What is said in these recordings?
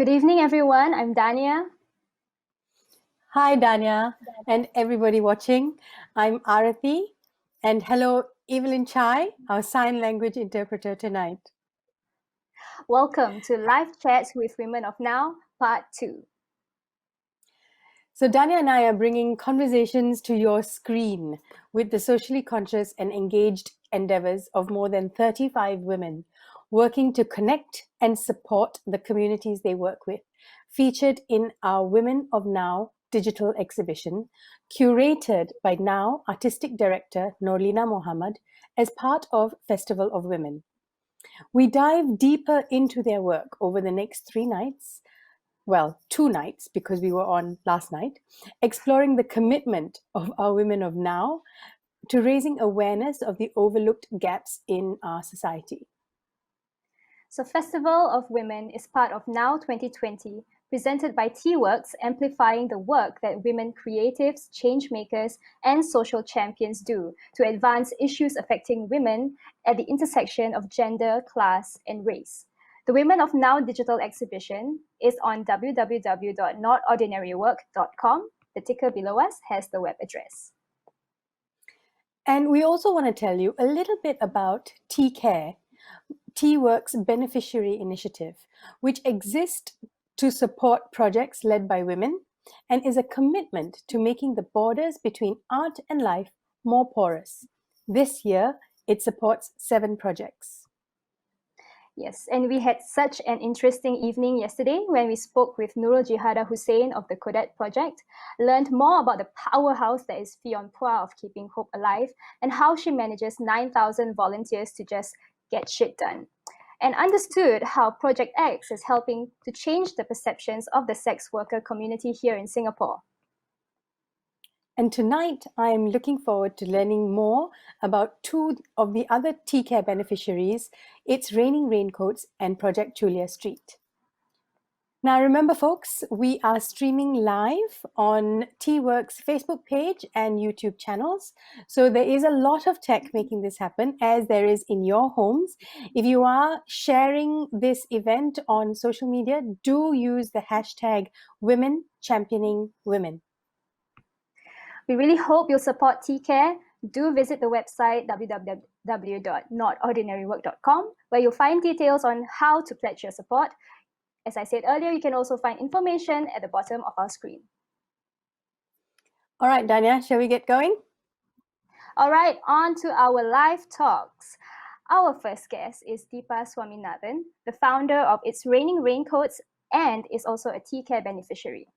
Good evening, everyone. I'm Dhaniah. Hi, Dhaniah, and everybody watching. I'm Aarathi, and hello, Eva Lim, our sign language interpreter tonight. Welcome to Live Chats with Women of Now, Part 2. So Dhaniah and I are bringing conversations to your screen with the socially conscious and engaged endeavors of more than 35 women working to connect and support the communities they work with, featured in our Women of Now digital exhibition, curated by Now Artistic Director Norlina Mohammed as part of Festival of Women. We dive deeper into their work over the next 3 nights, well, 2 nights because we were on last night, exploring the commitment of our Women of Now to raising awareness of the overlooked gaps in our society. So Festival of Women is part of Now 2020, presented by TWorks, amplifying the work that women creatives, change makers, and social champions do to advance issues affecting women at the intersection of gender, class, and race. The Women of Now digital exhibition is on www.notordinarywork.com. The ticker below us has the web address. And we also want to tell you a little bit about TCare, TWorks Beneficiary Initiative, which exists to support projects led by women and is a commitment to making the borders between art and life more porous. This year, it supports 7 projects. Yes, and we had such an interesting evening yesterday when we spoke with Nurul Jihada Hussein of the Kodet Project, learned more about the powerhouse that is Fionn Pua of Keeping Hope Alive, and how she manages 9,000 volunteers to just get shit done, and understood how Project X is helping to change the perceptions of the sex worker community here in Singapore. And tonight, I am looking forward to learning more about 2 of the other TCare beneficiaries, It's Raining Raincoats and Project Julia Street. Now, remember, folks, we are streaming live on TWorks Facebook page and YouTube channels. So there is a lot of tech making this happen, as there is in your homes. If you are sharing this event on social media, do use the hashtag Women Championing Women. We really hope you'll support TCare. Do visit the website www.notordinarywork.com, where you'll find details on how to pledge your support. As I said earlier, you can also find information at the bottom of our screen. All right, Dhaniah, shall we get going? All right, on to our live talks. Our first guest is Deepa Swaminathan, the founder of It's Raining Raincoats and is also a TCare beneficiary.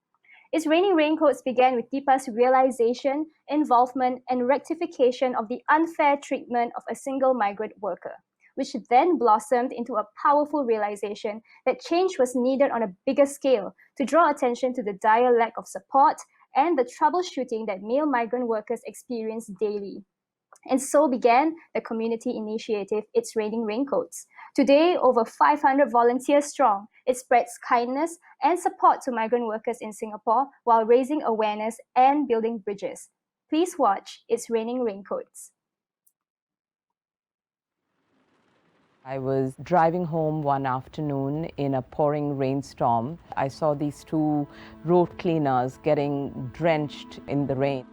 It's Raining Raincoats began with Deepa's realization, involvement, and rectification of the unfair treatment of a single migrant worker, which then blossomed into a powerful realization that change was needed on a bigger scale to draw attention to the dire lack of support and the troubleshooting that male migrant workers experience daily. And so began the community initiative, It's Raining Raincoats. Today, over 500 volunteers strong, it spreads kindness and support to migrant workers in Singapore while raising awareness and building bridges. Please watch It's Raining Raincoats. I was driving home one afternoon in a pouring rainstorm. I saw these 2 road cleaners getting drenched in the rain.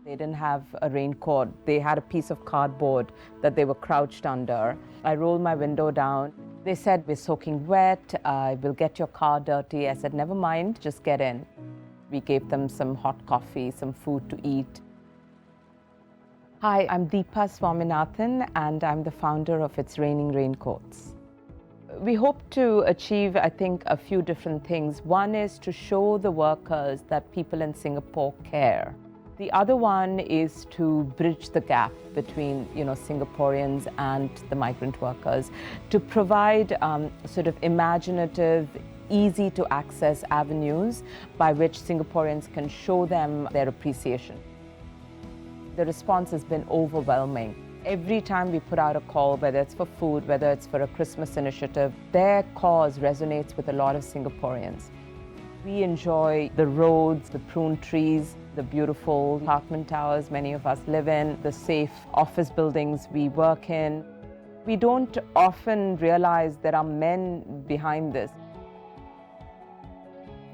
They didn't have a raincoat. They had a piece of cardboard that they were crouched under. I rolled my window down. They said, "We're soaking wet. We'll get your car dirty." I said, "Never mind, just get in." We gave them some hot coffee, some food to eat. Hi, I'm Deepa Swaminathan, and I'm the founder of It's Raining Raincoats. We hope to achieve, I think, a few different things. One is to show the workers that people in Singapore care. The other one is to bridge the gap between, Singaporeans and the migrant workers, to provide sort of imaginative, easy to access avenues by which Singaporeans can show them their appreciation. The response has been overwhelming. Every time we put out a call, whether it's for food, whether it's for a Christmas initiative, their cause resonates with a lot of Singaporeans. We enjoy the roads, the prune trees, the beautiful apartment towers many of us live in, the safe office buildings we work in. We don't often realize there are men behind this.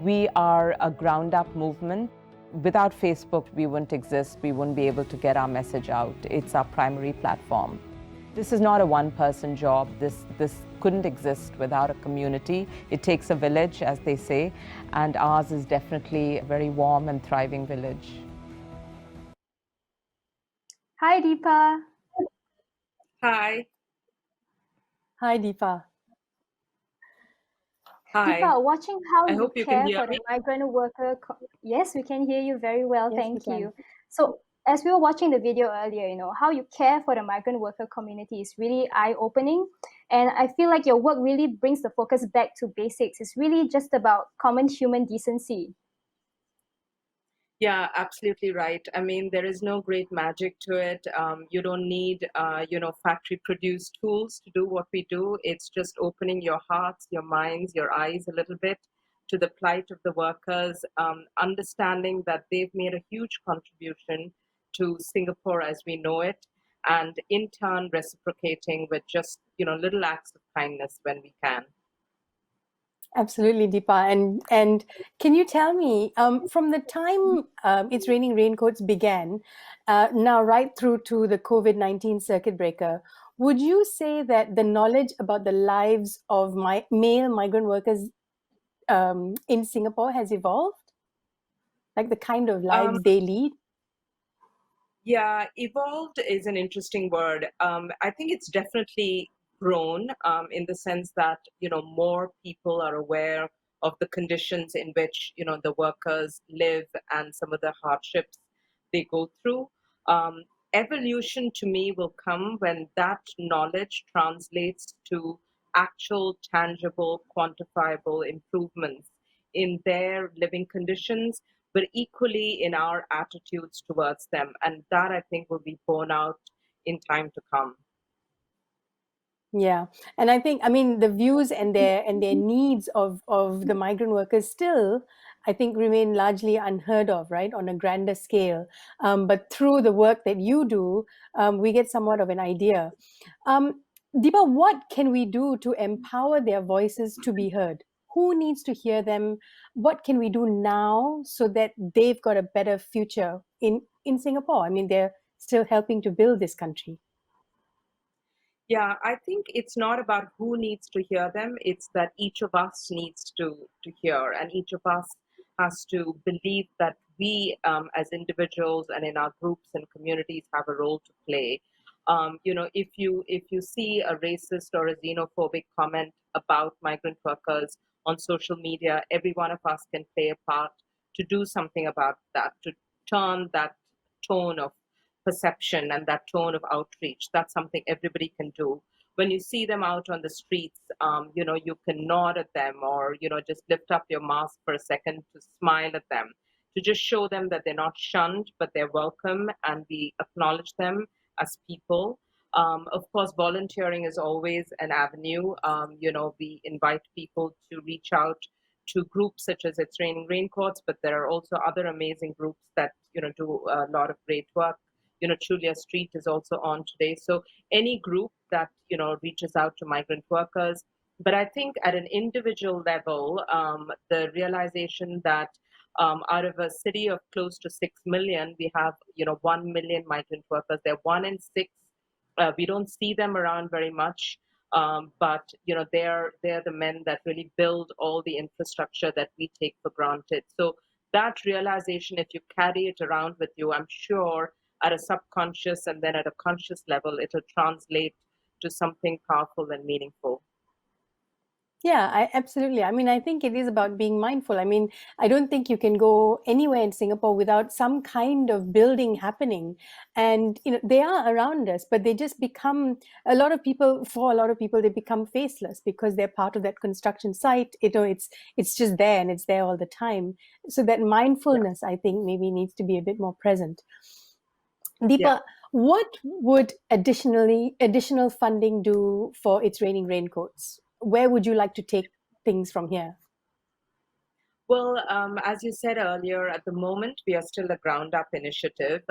We are a ground-up movement. Without Facebook, we wouldn't exist. We wouldn't be able to get our message out. It's our primary platform. This is not a one-person job. This couldn't exist without a community. It takes a village, as they say, and ours is definitely a very warm and thriving village. Hi, Deepa. Hi. Hi, Deepa. Hi. Deepa, watching how I you hope you can care hear for the me. migrant worker. Yes, we can hear you very well. Yes, we Thank can. you. So, as we were watching the video earlier, how you care for the migrant worker community is really eye-opening. And I feel like your work really brings the focus back to basics. It's really just about common human decency. Yeah, absolutely right. I mean, there is no great magic to it. You don't need, factory-produced tools to do what we do. It's just opening your hearts, your minds, your eyes a little bit to the plight of the workers, understanding that they've made a huge contribution to Singapore as we know it, and in turn reciprocating with just, little acts of kindness when we can. Absolutely, Deepa. And can you tell me, from the time It's Raining Raincoats began, now right through to the COVID-19 circuit breaker, would you say that the knowledge about the lives of male migrant workers in Singapore has evolved? Like the kind of lives they lead? Yeah, evolved is an interesting word. I think it's definitely grown in the sense that, more people are aware of the conditions in which, the workers live and some of the hardships they go through. Um, Evolution to me will come when that knowledge translates to actual, tangible, quantifiable improvements in their living conditions, but equally in our attitudes towards them. And that I think will be borne out in time to come. Yeah, and I mean, the views and their needs of the migrant workers still, I think, remain largely unheard of, right, on a grander scale. But through the work that you do, we get somewhat of an idea. Um, Deepa, what can we do to empower their voices to be heard? Who needs to hear them? What can we do now so that they've got a better future in Singapore? I mean, they're still helping to build this country. Yeah, I think it's not about who needs to hear them. It's that each of us needs to hear, and each of us has to believe that we, as individuals and in our groups and communities, have a role to play. If you see a racist or a xenophobic comment about migrant workers on social media, every one of us can play a part to do something about that, to turn that tone of perception and that tone of outreach. That's something everybody can do. When you see them out on the streets, you can nod at them or, just lift up your mask for a second to smile at them, to just show them that they're not shunned, but they're welcome and we acknowledge them as people. Of course, volunteering is always an avenue. We invite people to reach out to groups such as It's Raining Raincoats, but there are also other amazing groups that, do a lot of great work. Julia Street is also on today. So any group that, reaches out to migrant workers. But I think at an individual level, the realization that out of a city of close to 6 million, we have, 1 million migrant workers. They're 1 in 6. We don't see them around very much. But they're the men that really build all the infrastructure that we take for granted. So that realization, if you carry it around with you, I'm sure at a subconscious and then at a conscious level, it'll translate to something powerful and meaningful. Yeah, absolutely. I mean, I think it is about being mindful. I mean, I don't think you can go anywhere in Singapore without some kind of building happening. And, they are around us, but they just become, for a lot of people, they become faceless because they're part of that construction site. It's just there and it's there all the time. So that mindfulness, I think, maybe needs to be a bit more present. Deepa, Yeah. what would additional funding do for It's Raining Raincoats? Where would you like to take things from here? Well, as you said earlier, at the moment, we are still a ground up initiative.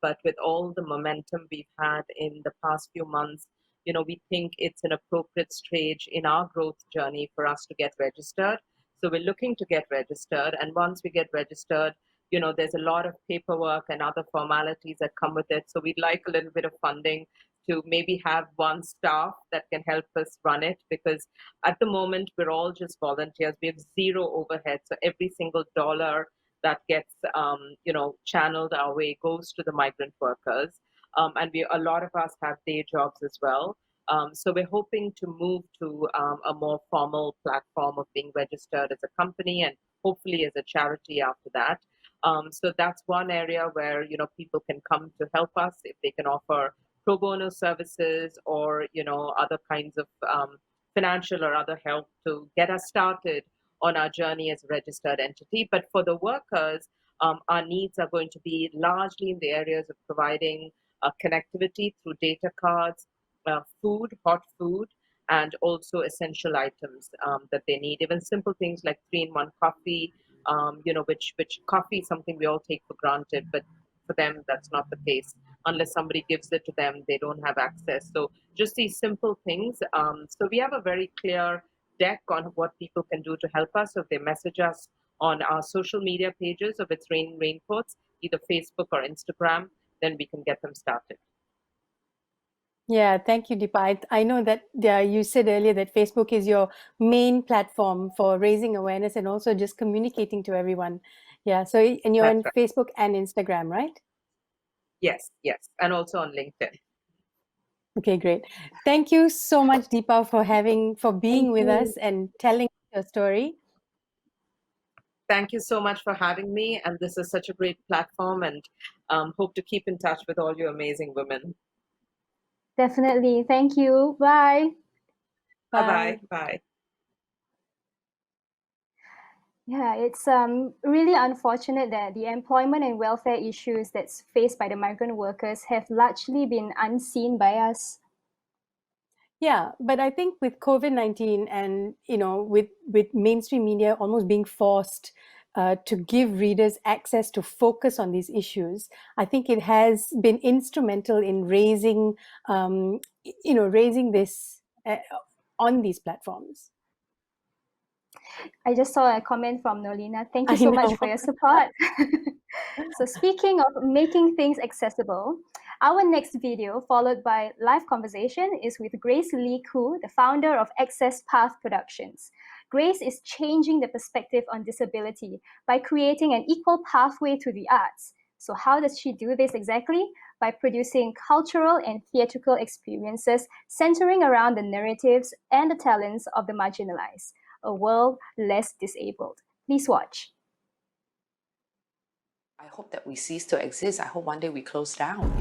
But with all the momentum we've had in the past few months, we think it's an appropriate stage in our growth journey for us to get registered. So we're looking to get registered. And once we get registered, there's a lot of paperwork and other formalities that come with it. So we'd like a little bit of funding to maybe have one staff that can help us run it, because at the moment we're all just volunteers. We have zero overhead. So every single dollar that gets channeled our way goes to the migrant workers. And a lot of us have day jobs as well. So we're hoping to move to a more formal platform of being registered as a company and hopefully as a charity after that. So that's one area where people can come to help us if they can offer pro bono services or other kinds of financial or other help to get us started on our journey as a registered entity. But for the workers, our needs are going to be largely in the areas of providing connectivity through data cards, food, hot food, and also essential items that they need. Even simple things like 3-in-1 coffee, which coffee is something we all take for granted, but for them that's not the case. Unless somebody gives it to them, they don't have access. So just these simple things. So we have a very clear deck on what people can do to help us. So if they message us on our social media pages of It's Raining Raincoats, either Facebook or Instagram, then we can get them started. Yeah, thank you, Deepa. I know that you said earlier that Facebook is your main platform for raising awareness and also just communicating to everyone. Yeah, so and you're on Facebook and Instagram, right? Yes, and also on LinkedIn. Okay, great. Thank you so much, Deepa, for being with us and telling your story. Thank you so much for having me, and this is such a great platform, and hope to keep in touch with all you amazing women. Definitely. Thank you. Bye. Bye. Bye. Yeah, it's really unfortunate that the employment and welfare issues that's faced by the migrant workers have largely been unseen by us. Yeah, but I think with COVID-19 and with mainstream media almost being forced to give readers access to focus on these issues, I think it has been instrumental in raising this on these platforms. I just saw a comment from Nolina. Thank you I so much know. for your support. So speaking of making things accessible, our next video, followed by live conversation, is with Grace Lee Koo, the founder of Access Path Productions. Grace is changing the perspective on disability by creating an equal pathway to the arts. So how does she do this exactly? By producing cultural and theatrical experiences centering around the narratives and the talents of the marginalized, a world less disabled. Please watch. I hope that we cease to exist. I hope one day we close down.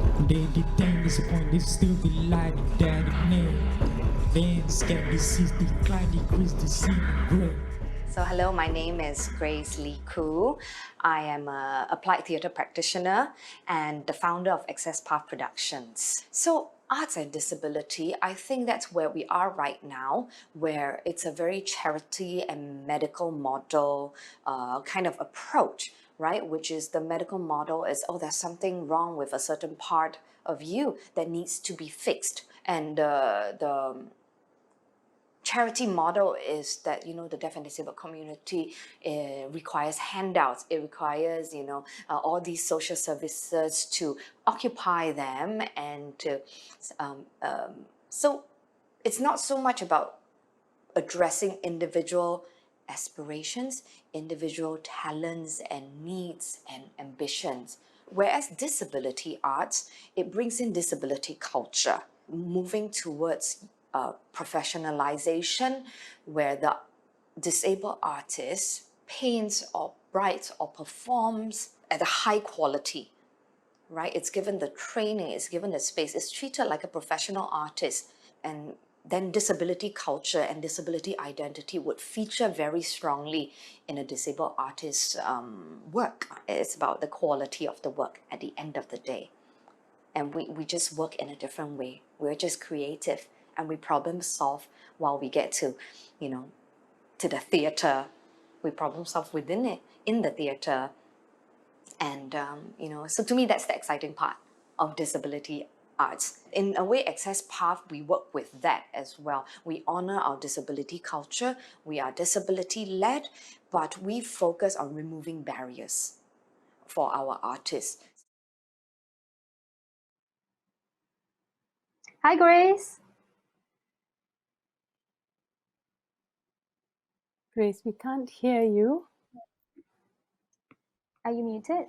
So hello, my name is Grace Lee Koo. I am an applied theatre practitioner and the founder of Access Path Productions. So arts and disability, I think that's where we are right now, where it's a very charity and medical model kind of approach, right? Which is the medical model is, oh, there's something wrong with a certain part of you that needs to be fixed. And the charity model is that, the deaf and disabled community requires handouts. It requires, all these social services to occupy them and to, so it's not so much about addressing individual aspirations, individual talents and needs and ambitions. Whereas disability arts, it brings in disability culture, moving towards professionalization, where the disabled artist paints or writes or performs at a high quality, right? It's given the training, it's given the space, it's treated like a professional artist. And then disability culture and disability identity would feature very strongly in a disabled artist's work. It's about the quality of the work at the end of the day. And we just work in a different way. We're just creative and we problem solve while we get to, to the theatre. We problem solve within it, in the theatre. And, so to me, that's the exciting part of disability arts. In a way, Access Path, we work with that as well. We honor our disability culture, we are disability-led, but we focus on removing barriers for our artists. Hi, Grace. Grace, we can't hear you. Are you muted?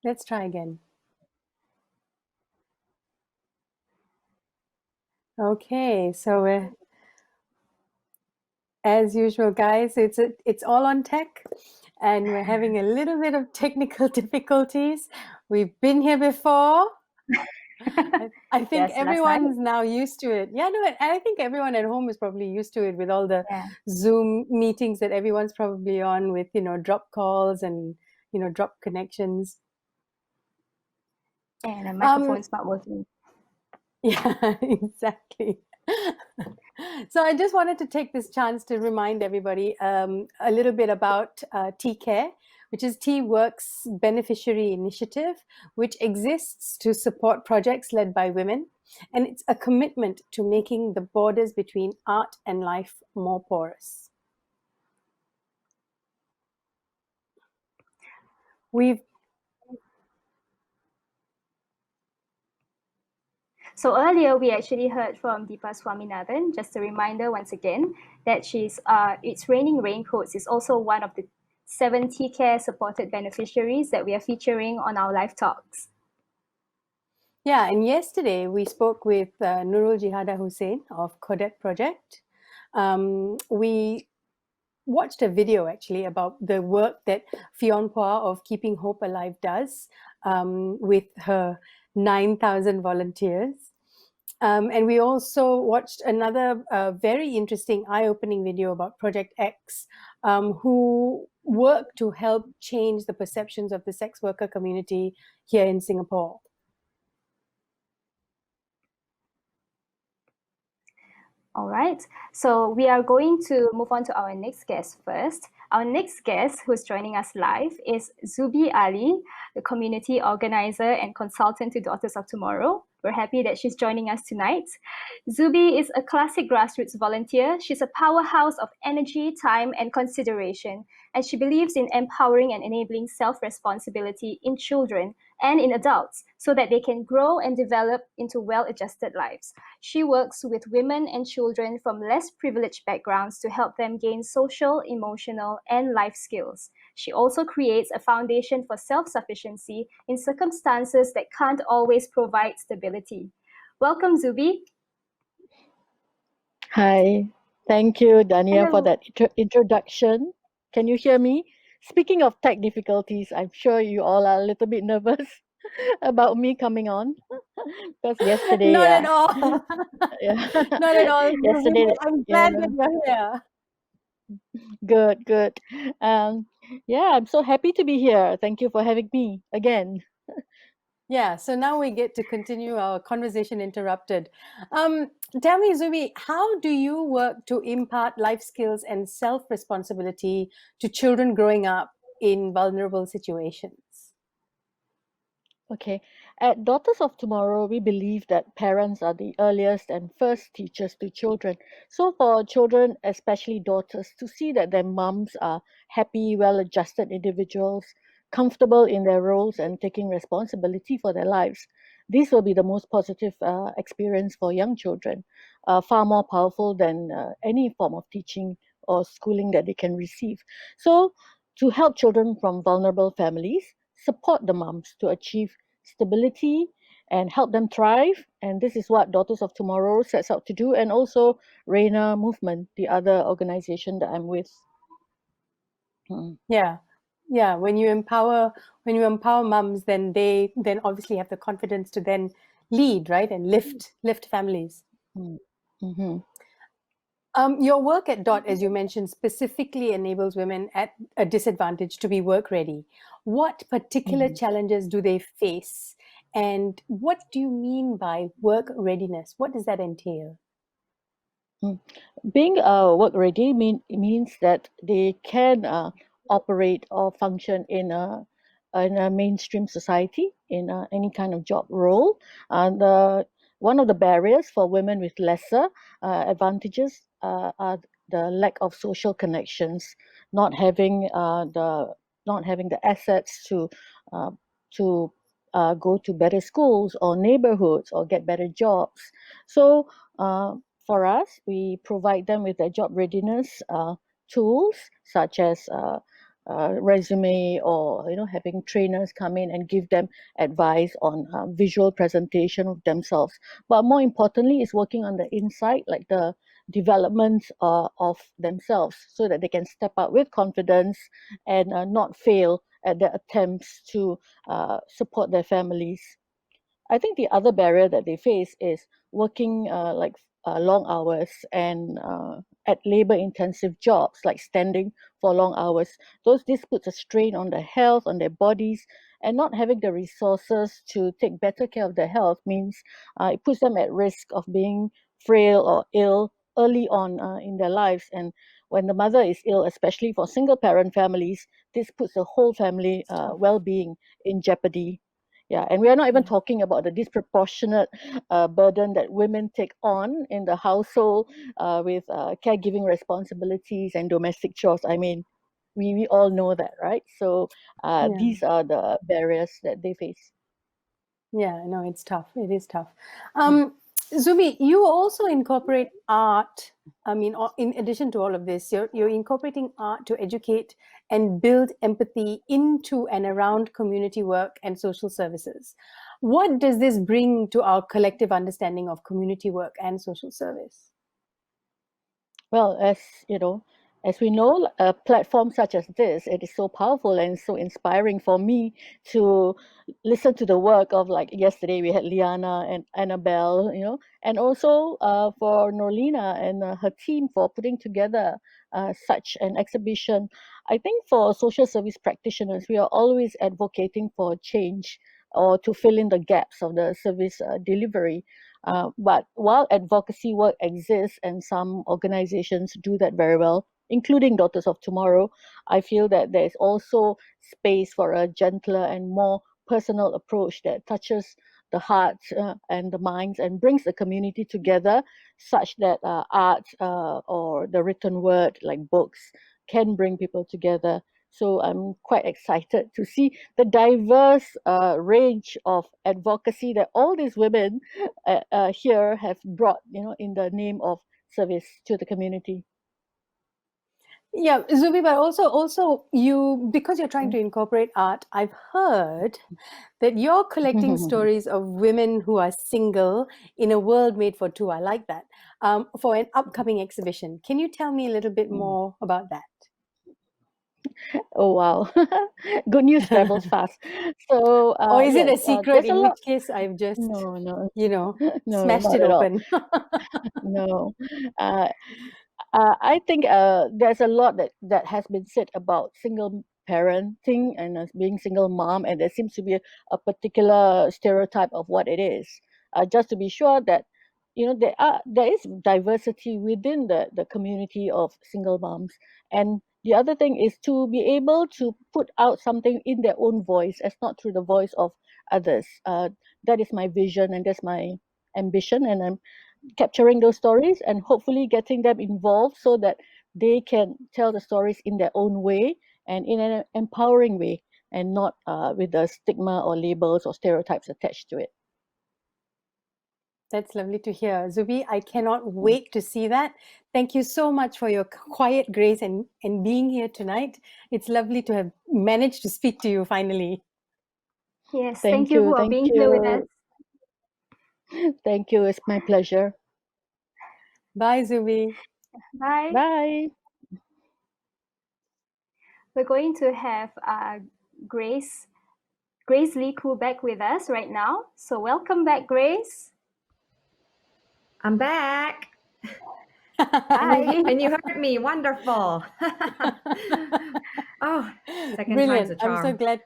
Let's try again. Okay, so we're, as usual, guys, it's all on tech, and we're having a little bit of technical difficulties. We've been here before. I think Yes, last everyone's night. now used to it. Yeah, no, and I think everyone at home is probably used to it with all the Yeah. Zoom meetings that everyone's probably on with, drop calls and, drop connections. And the microphone's not working. Yeah, exactly. So I just wanted to take this chance to remind everybody a little bit about TCare, which is TWorks Beneficiary Initiative, which exists to support projects led by women. And it's a commitment to making the borders between art and life more porous. So earlier we actually heard from Deepa Swaminathan. Just a reminder once again that It's Raining Raincoats is also one of the 7 TCare supported beneficiaries that we are featuring on our live talks. Yeah, and yesterday we spoke with Nurul Jihada Hussain of Kodet Project. We watched a video actually about the work that Fionn Phua of Keeping Hope Alive does with her 9,000 volunteers. And we also watched another very interesting, eye-opening video about Project X, who work to help change the perceptions of the sex worker community here in Singapore. All right, so we are going to move on to our next guest first. Our next guest who's joining us live is Zubi Ali, the community organizer and consultant to Daughters of Tomorrow. We're happy that she's joining us tonight. Zubi is a classic grassroots volunteer. She's a powerhouse of energy, time, and consideration, and she believes in empowering and enabling self-responsibility in children and in adults so that they can grow and develop into well-adjusted lives. She works with women and children from less privileged backgrounds to help them gain social, emotional, and life skills. She also creates a foundation for self-sufficiency in circumstances that can't always provide stability. Welcome, Zubi. Hi, thank you, Dhaniah, for Hello. that introduction. Can you hear me? Speaking of tech difficulties, I'm sure you all are a little bit nervous about me coming on because yesterday, Not at all. yeah, Not at all. yesterday, I'm yeah, glad that you're here. good. Yeah, I'm so happy to be here. Thank you for having me again. Yeah, so now we get to continue our conversation interrupted. Tell me, Zubi, how do you work to impart life skills and self-responsibility to children growing up in vulnerable situations? Okay. At Daughters of Tomorrow, we believe that parents are the earliest and first teachers to children. So, for children, especially daughters, to see that their mums are happy, well adjusted individuals, comfortable in their roles, and taking responsibility for their lives, this will be the most positive experience for young children, far more powerful than any form of teaching or schooling that they can receive. So, to help children from vulnerable families, support the mums to achieve stability and help them thrive. And this is what Daughters of Tomorrow sets out to do, and also Reina Movement, the other organization that I'm with. Yeah. When you empower mums, then they obviously have the confidence to then lead, right, and lift families. Mm-hmm. Your work at DOT, as you mentioned, specifically enables women at a disadvantage to be work ready. What particular challenges do they face? And what do you mean by work readiness? What does that entail? Being work ready means that they can operate or function in a in a mainstream society in any kind of job role. One of the barriers for women with lesser advantages are the lack of social connections, not having the assets uh, to go to better schools or neighborhoods or get better jobs. So for us, we provide them with their job readiness tools such as resume, or having trainers come in and give them advice on visual presentation of themselves. But more importantly is working on the inside, like the development of themselves, so that they can step out with confidence and not fail at their attempts to support their families. I think the other barrier that they face is working long hours and at labor-intensive jobs, like standing for long hours. This puts a strain on their health, on their bodies, and not having the resources to take better care of their health means it puts them at risk of being frail or ill early on in their lives. And when the mother is ill, especially for single-parent families, this puts the whole family well-being in jeopardy. Yeah, and we are not even talking about the disproportionate burden that women take on in the household with caregiving responsibilities and domestic chores. I mean, we all know that, right? So these are the barriers that they face. Yeah, no, it's tough. It is tough. Zubi, you also incorporate art. I mean, in addition to all of this, you're incorporating art to educate and build empathy into and around community work and social services. What does this bring to our collective understanding of community work and social service? Well, as we know, a platform such as this, it is so powerful and so inspiring for me to listen to the work of, like yesterday we had Liana and Annabelle, and also for Norlina and her team for putting together such an exhibition. I think for social service practitioners, we are always advocating for change or to fill in the gaps of the service delivery. But while advocacy work exists and some organizations do that very well, including Daughters of Tomorrow, I feel that there is also space for a gentler and more personal approach that touches the hearts and the minds and brings the community together, such that art or the written word, like books, can bring people together. So I'm quite excited to see the diverse range of advocacy that all these women here have brought, in the name of service to the community. Yeah, Zubi, but also you, because you're trying to incorporate art, I've heard that you're collecting stories of women who are single in a world made for two. I like that. For an upcoming exhibition. Can you tell me a little bit more about that? Oh, wow. Good news travels fast. So, Or is it a yes, secret, there's a in lot. which case I've just, No, no, no, smashed not it at all. open? No. Uh, I think there's a lot that has been said about single parenting and being single mom, and there seems to be a particular stereotype of what it is. Just to be sure that there is diversity within the community of single moms, and the other thing is to be able to put out something in their own voice, as not through the voice of others. That is my vision, and that's my ambition, and I'm capturing those stories and hopefully getting them involved so that they can tell the stories in their own way and in an empowering way, and not with the stigma or labels or stereotypes attached to it. That's lovely to hear. Zubi, I cannot wait to see that. Thank you so much for your quiet grace and being here tonight. It's lovely to have managed to speak to you finally. Yes, thank you for being here with us. Thank you. It's my pleasure. Bye, Zubi. Bye. Bye. We're going to have Grace Lee Koo back with us right now. So welcome back, Grace. I'm back. Hi. And you heard me. Wonderful. Oh, second Brilliant. time's a charm. I'm so glad.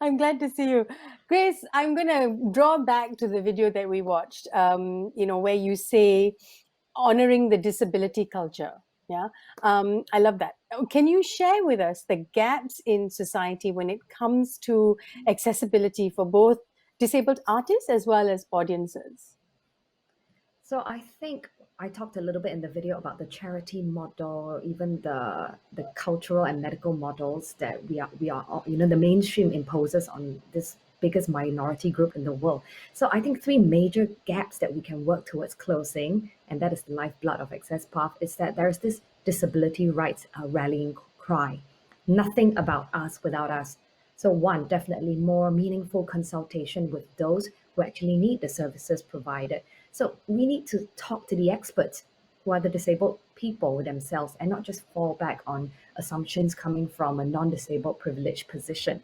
I'm glad to see you. Grace, I'm going to draw back to the video that we watched, where you say honoring the disability culture. Yeah, I love that. Can you share with us the gaps in society when it comes to accessibility for both disabled artists as well as audiences? So I think I talked a little bit in the video about the charity model, even the cultural and medical models that we are the mainstream imposes on this biggest minority group in the world. So I think three major gaps that we can work towards closing, and that is the lifeblood of Access Path, is that there is this disability rights rallying cry. Nothing about us without us. So one, definitely more meaningful consultation with those who actually need the services provided. So we need to talk to the experts who are the disabled people themselves and not just fall back on assumptions coming from a non-disabled privileged position.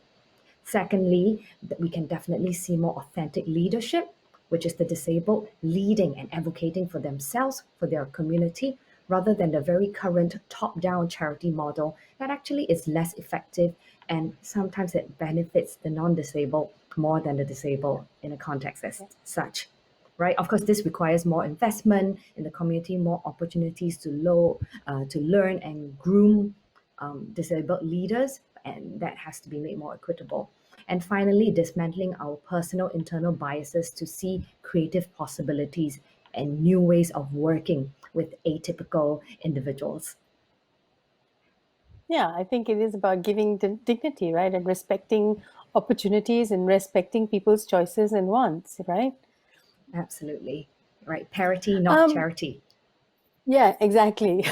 Secondly, we can definitely see more authentic leadership, which is the disabled leading and advocating for themselves, for their community, rather than the very current top-down charity model that actually is less effective, and sometimes it benefits the non-disabled more than the disabled in a context as such. Right? Of course, this requires more investment in the community, more opportunities to learn and groom disabled leaders, and that has to be made more equitable. And finally, dismantling our personal internal biases to see creative possibilities and new ways of working with atypical individuals. Yeah, I think it is about giving dignity, right? And respecting opportunities and respecting people's choices and wants, right? Absolutely. Right. Parity, not charity. Yeah, exactly.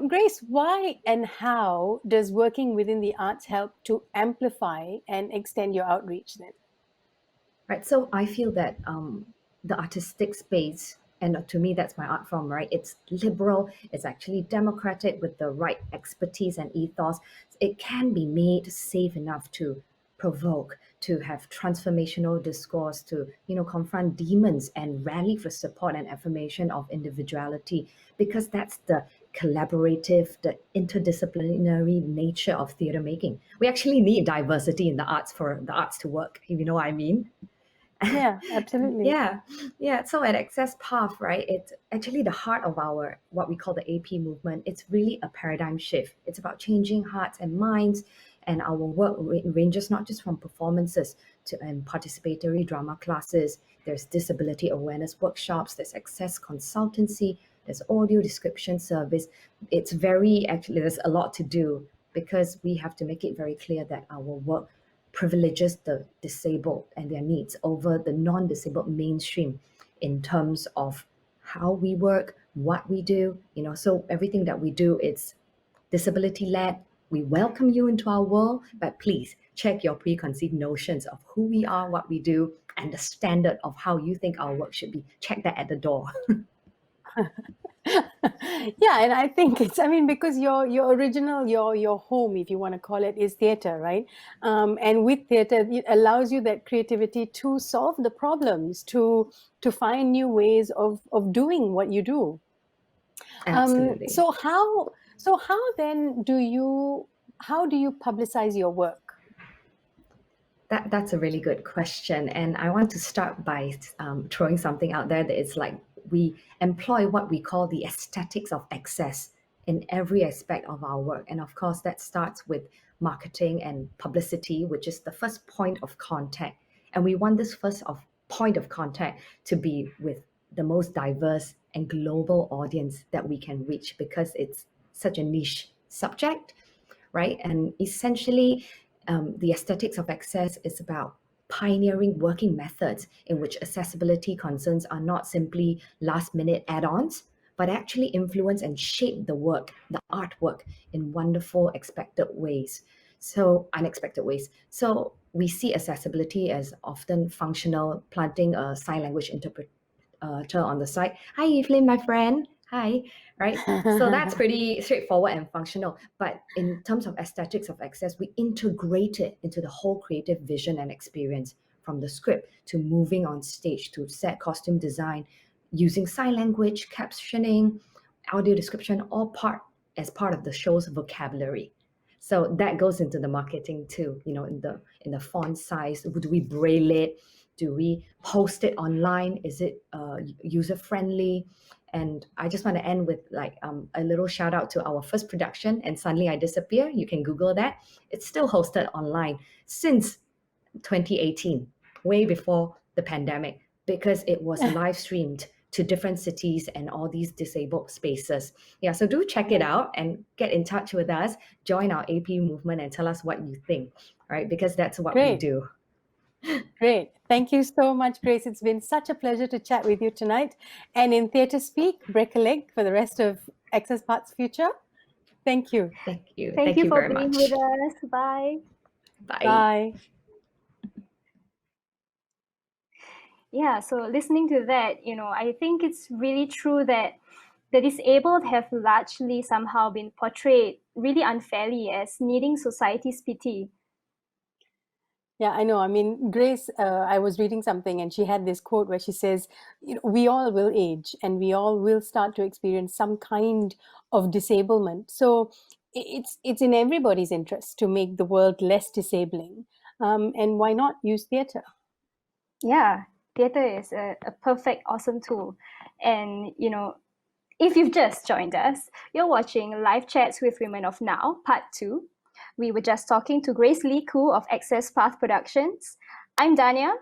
Grace, why and how does working within the arts help to amplify and extend your outreach then? Right. So I feel that the artistic space, and to me, that's my art form, right? It's liberal, it's actually democratic with the right expertise and ethos. It can be made safe enough to provoke, to have transformational discourse, to, confront demons and rally for support and affirmation of individuality, because that's the collaborative, the interdisciplinary nature of theatre making. We actually need diversity in the arts for the arts to work, if you know what I mean. Yeah, absolutely. Yeah. So at Access Path, right, it's actually the heart of our, what we call the AP movement. It's really a paradigm shift. It's about changing hearts and minds, and our work ranges not just from performances to participatory drama classes. There's disability awareness workshops, there's access consultancy, there's audio description service. It's actually, there's a lot to do, because we have to make it very clear that our work privileges the disabled and their needs over the non-disabled mainstream in terms of how we work, what we do, so everything that we do, it's disability led. We welcome you into our world, but please check your preconceived notions of who we are, what we do, and the standard of how you think our work should be. Check that at the door. Yeah, and I think because your original, your home, if you want to call it, is theatre, right? And with theatre, it allows you that creativity to solve the problems, to find new ways of doing what you do. Absolutely. So how then do you publicize your work? That's a really good question. And I want to start by throwing something out there that it's like we employ what we call the aesthetics of access in every aspect of our work. And of course, that starts with marketing and publicity, which is the first point of contact. And we want this point of contact to be with the most diverse and global audience that we can reach, because it's such a niche subject, right? And essentially, the aesthetics of access is about pioneering working methods in which accessibility concerns are not simply last-minute add-ons, but actually influence and shape the work, the artwork, in wonderful, unexpected ways. So we see accessibility as often functional, planting a sign language interpreter on the side. Hi, Eva Lim, my friend. Hi. Right? So that's pretty straightforward and functional. But in terms of aesthetics of access, we integrate it into the whole creative vision and experience, from the script to moving on stage to set costume design, using sign language, captioning, audio description, all as part of the show's vocabulary. So that goes into the marketing too, in the font size. Do we braille it? Do we post it online? Is it user friendly? And I just want to end with like a little shout out to our first production, And Suddenly I Disappear. You can Google that. It's still hosted online since 2018, way before the pandemic, because it was live streamed to different cities and all these disabled spaces. Yeah, so do check it out and get in touch with us, join our AP movement and tell us what you think, right? Because that's what we Great. do. Great. Thank you so much, Grace. It's been such a pleasure to chat with you tonight. And in Theatre Speak, break a leg for the rest of Access Part's future. Thank you. Thank you. Thank you for very being much. with us. Bye. Bye. Bye. Yeah, so listening to that, I think it's really true that the disabled have largely somehow been portrayed really unfairly as needing society's pity. Yeah, I know. I mean, Grace, I was reading something and she had this quote where she says, we all will age and we all will start to experience some kind of disablement. So it's in everybody's interest to make the world less disabling. And why not use theatre? Yeah, theatre is a perfect, awesome tool. And, if you've just joined us, you're watching Live Chats with Women of Now, Part 2. We were just talking to Grace Lee Koo of Access Path Productions. I'm Dhaniah.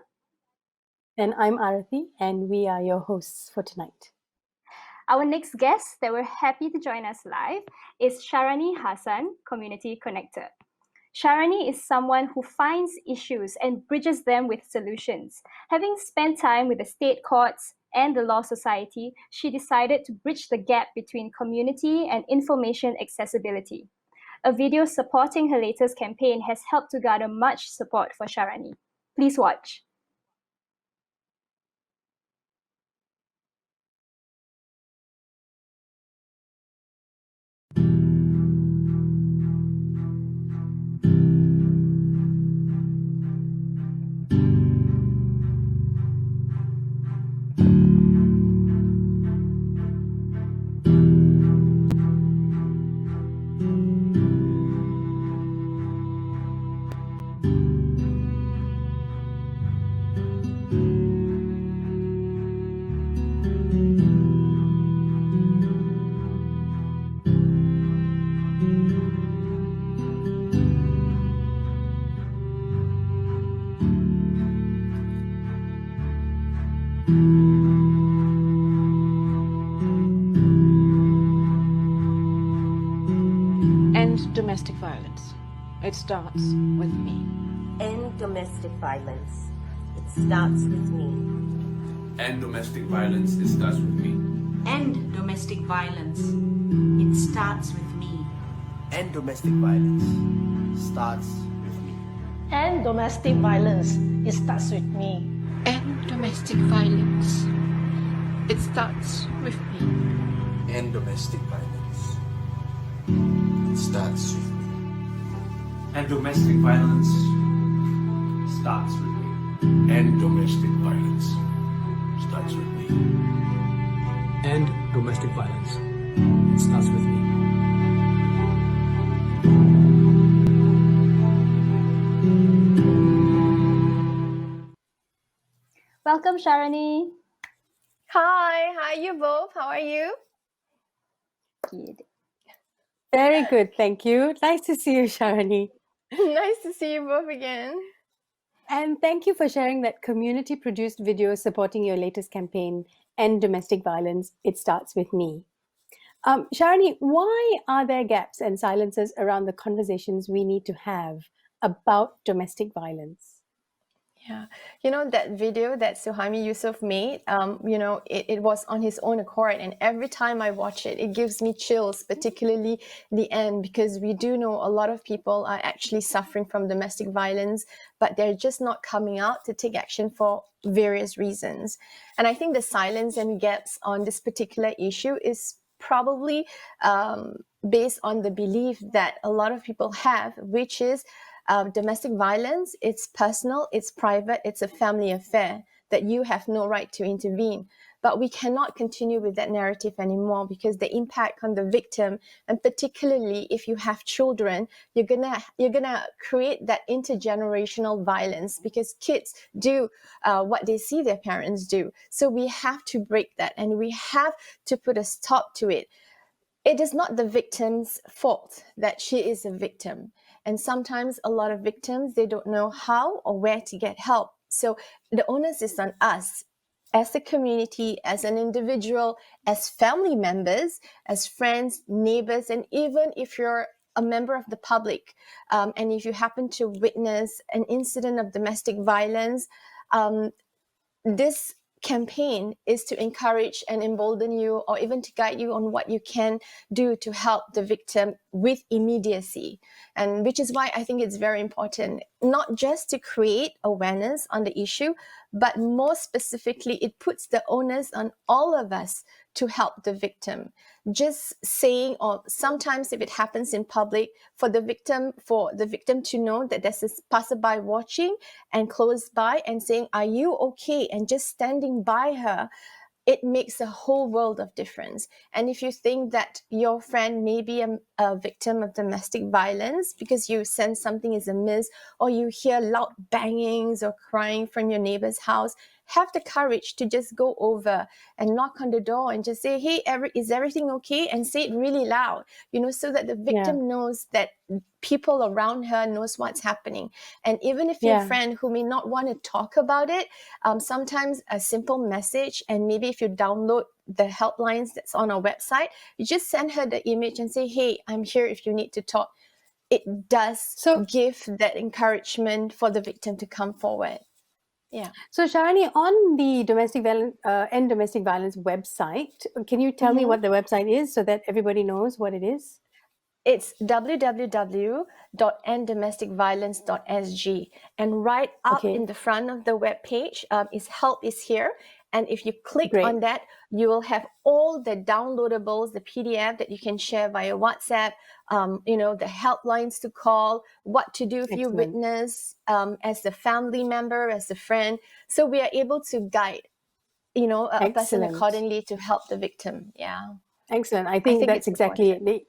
And I'm Aarathi, and we are your hosts for tonight. Our next guest that we're happy to join us live is Sharani Hassan, Community Connector. Sharani is someone who finds issues and bridges them with solutions. Having spent time with the state courts and the Law Society, she decided to bridge the gap between community and information accessibility. A video supporting her latest campaign has helped to garner much support for Sharani. Please watch. End domestic violence. It starts with me. End domestic violence. It starts with me. End domestic violence. It starts with me. End domestic violence. It starts with me. End domestic violence. Starts with me. End domestic violence. It starts with me. End domestic violence. It starts with me. End domestic violence. It starts with me. And domestic violence starts with me. End domestic violence starts with me. End domestic violence. It starts with me. Welcome, Sharani. Hi, you both. How are you? Good. Very good, thank you. Nice to see you, Sharani. Nice to see you both again. And thank you for sharing that community-produced video supporting your latest campaign, End Domestic Violence, It Starts With Me. Sharani, why are there gaps and silences around the conversations we need to have about domestic violence? Yeah, that video that Suhaimi Yusuf made, it was on his own accord. And every time I watch it, it gives me chills, particularly the end, because we do know a lot of people are actually suffering from domestic violence, but they're just not coming out to take action for various reasons. And I think the silence and gaps on this particular issue is probably based on the belief that a lot of people have, which is domestic violence, it's personal, it's private, it's a family affair. that you have no right to intervene. But we cannot continue with that narrative anymore, because the impact on the victim, and particularly if you have children, you're gonna create that intergenerational violence, because kids do what they see their parents do. So we have to break that, and we have to put a stop to it. It is not the victim's fault that she is a victim. And sometimes a lot of victims, they don't know how or where to get help. So the onus is on us as a community, as an individual, as family members, as friends, neighbors, and even if you're a member of the public, and if you happen to witness an incident of domestic violence, this campaign is to encourage and embolden you, or even to guide you on what you can do to help the victim with immediacy. And which is why I think it's very important, not just to create awareness on the issue, but more specifically, it puts the onus on all of us to help the victim. Just saying, or sometimes if it happens in public, for the victim to know that there's a passerby watching and close by and saying, "Are you okay?" and just standing by her, it makes a whole world of difference. And if you think that your friend may be a victim of domestic violence because you sense something is amiss, or you hear loud bangings or crying from your neighbor's house, have the courage to just go over and knock on the door and just say, "Hey, is everything okay?" and say it really loud, so that the victim knows that people around her knows what's happening. And even if your friend who may not want to talk about it, sometimes a simple message, and maybe if you download the helplines that's on our website, you just send her the image and say, "Hey, I'm here if you need to talk." It does give that encouragement for the victim to come forward. Yeah. So Sharani, on the End Domestic Violence website, can you tell me what the website is so that everybody knows what it is? It's www.enddomesticviolence.sg, and right up in the front of the web page is Help is Here. And if you click on that, you will have all the downloadables, the PDF that you can share via WhatsApp, the helplines to call, what to do if you witness as a family member, as a friend. So we are able to guide, a person accordingly to help the victim. Yeah. Excellent. I think that's exactly it.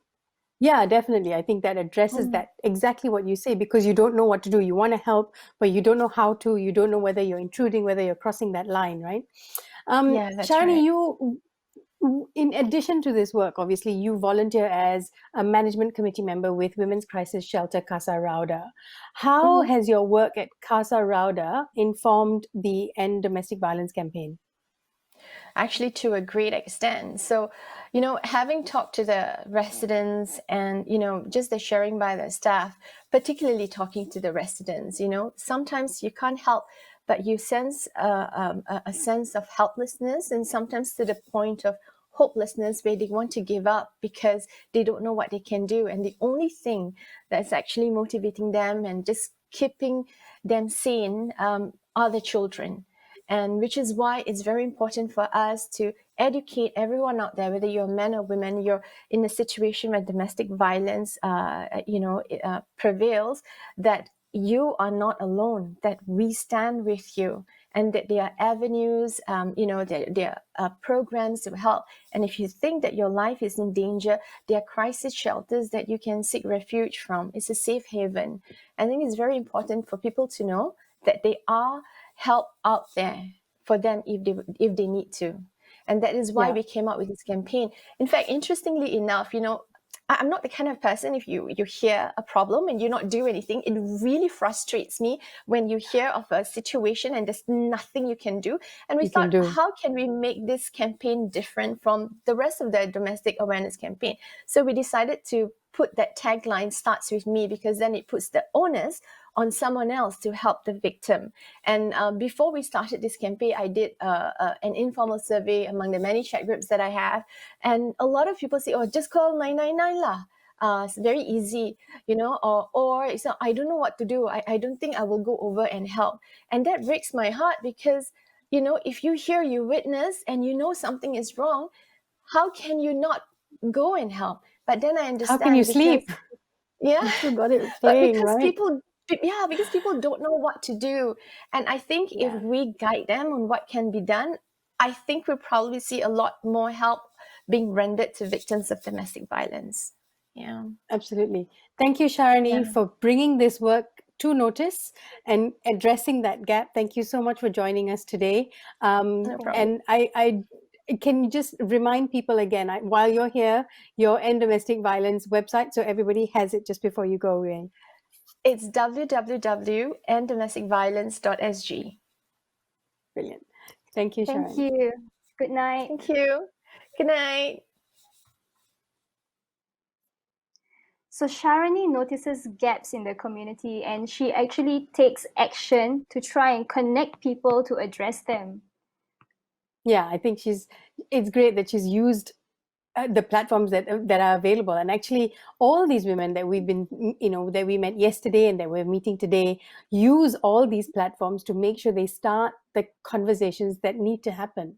Yeah, definitely. I think that addresses that exactly what you say, because you don't know what to do. You want to help, but you don't know how to. You don't know whether you're intruding, whether you're crossing that line, right? That's Sharani, right. you, in addition to this work, obviously, you volunteer as a management committee member with Women's Crisis Shelter Casa Rauda. How has your work at Casa Rauda informed the End Domestic Violence campaign? Actually, to a great extent. So, having talked to the residents and, just the sharing by the staff, particularly talking to the residents, sometimes you can't help, but you sense a sense of helplessness, and sometimes to the point of hopelessness where they want to give up because they don't know what they can do. And the only thing that's actually motivating them and just keeping them sane are the children. And which is why it's very important for us to educate everyone out there, whether you're men or women, you're in a situation where domestic violence, prevails, that you are not alone, that we stand with you, and that there are avenues, there are programs to help. And if you think that your life is in danger, there are crisis shelters that you can seek refuge from. It's a safe haven. I think it's very important for people to know that they are help out there for them if they need to. And that is why we came up with this campaign. In fact, interestingly enough, I'm not the kind of person, if you hear a problem and you not do anything, it really frustrates me when you hear of a situation and there's nothing you can do. And we thought, how can we make this campaign different from the rest of the domestic awareness campaign? So we decided to put that tagline, "Starts with me," because then it puts the onus on someone else to help the victim. And before we started this campaign, I did an informal survey among the many chat groups that I have. And a lot of people say, "Oh, just call 999 lah. It's very easy, or so I don't know what to do. I don't think I will go over and help." And that breaks my heart because, if you hear, you witness, and you know something is wrong, how can you not go and help? But then I understand. How can you sleep? Yeah. You still got it But playing, because right? Yeah, because people don't know what to do. And I think if we guide them on what can be done, I think we'll probably see a lot more help being rendered to victims of domestic violence. Yeah. Absolutely. Thank you, Sharani, for bringing this work to notice and addressing that gap. Thank you so much for joining us today. No problem. And I can you just remind people again, while you're here, your End Domestic Violence website, so everybody has it just before you go away. It's www.enddomesticviolence.sg. Brilliant. Thank you, Sharani. Thank you. Good night. Thank you. Good night. So Sharani notices gaps in the community and she actually takes action to try and connect people to address them. Yeah, I think it's great that she's used the platforms that are available, and actually all these women that we've been that we met yesterday and that we're meeting today use all these platforms to make sure they start the conversations that need to happen.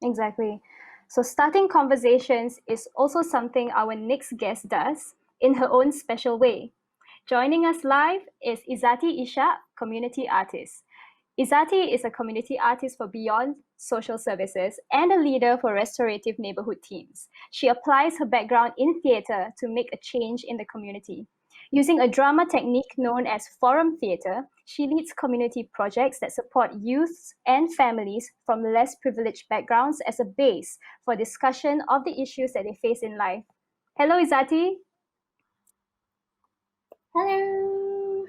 Exactly. So starting conversations is also something our next guest does in her own special way. Joining us live is Izzati Ishak, community artist. Izzati is a community artist for Beyond Social Services and a leader for restorative neighborhood teams. She applies her background in theatre to make a change in the community. Using a drama technique known as forum theatre, she leads community projects that support youths and families from less privileged backgrounds as a base for discussion of the issues that they face in life. Hello, Izzati. Hello.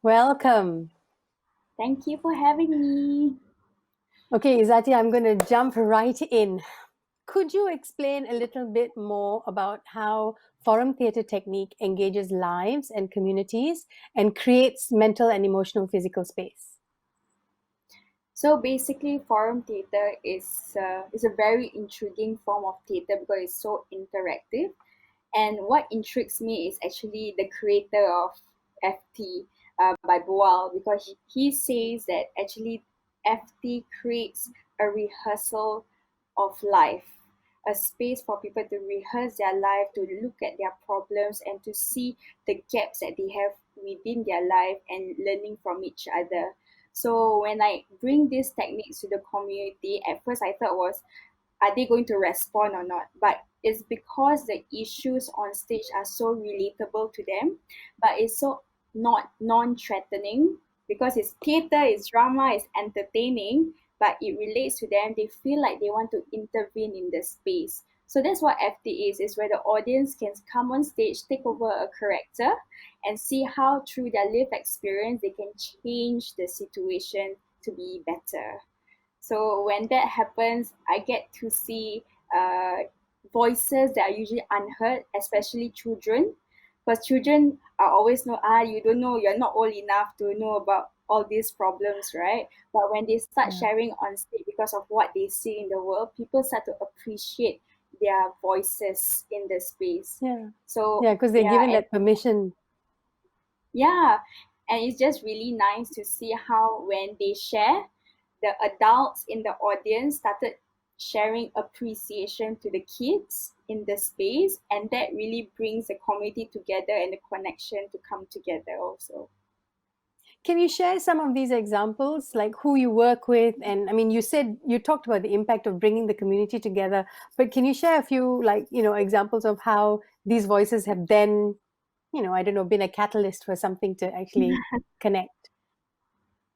Welcome. Thank you for having me. Okay, Izzati, I'm going to jump right in. Could you explain a little bit more about how forum theatre technique engages lives and communities and creates mental and emotional physical space? So basically, forum theatre is a very intriguing form of theatre because it's so interactive. And what intrigues me is actually the creator of FT by Boal, because he says that actually FT creates a rehearsal of life, a space for people to rehearse their life, to look at their problems and to see the gaps that they have within their life and learning from each other. So when I bring these techniques to the community, at first I thought was, are they going to respond or not? But it's because the issues on stage are so relatable to them, but it's so not non-threatening because it's theater, it's drama, it's entertaining, but it relates to them. They feel like they want to intervene in the space. So that's what FT is where the audience can come on stage, take over a character, and see how through their lived experience they can change the situation to be better. So when that happens, I get to see voices that are usually unheard, especially children, because children are always know, you don't know, you're not old enough to know about all these problems, right? But when they start sharing on stage because of what they see in the world, people start to appreciate their voices in the space. Yeah. So because they're given that permission. Yeah, and it's just really nice to see how when they share, the adults in the audience started sharing appreciation to the kids in the space, and that really brings the community together and the connection to come together also. Can you share some of these examples, like who you work with? And I mean, you talked about the impact of bringing the community together, but can you share a few, examples of how these voices have then, I don't know, been a catalyst for something to actually connect?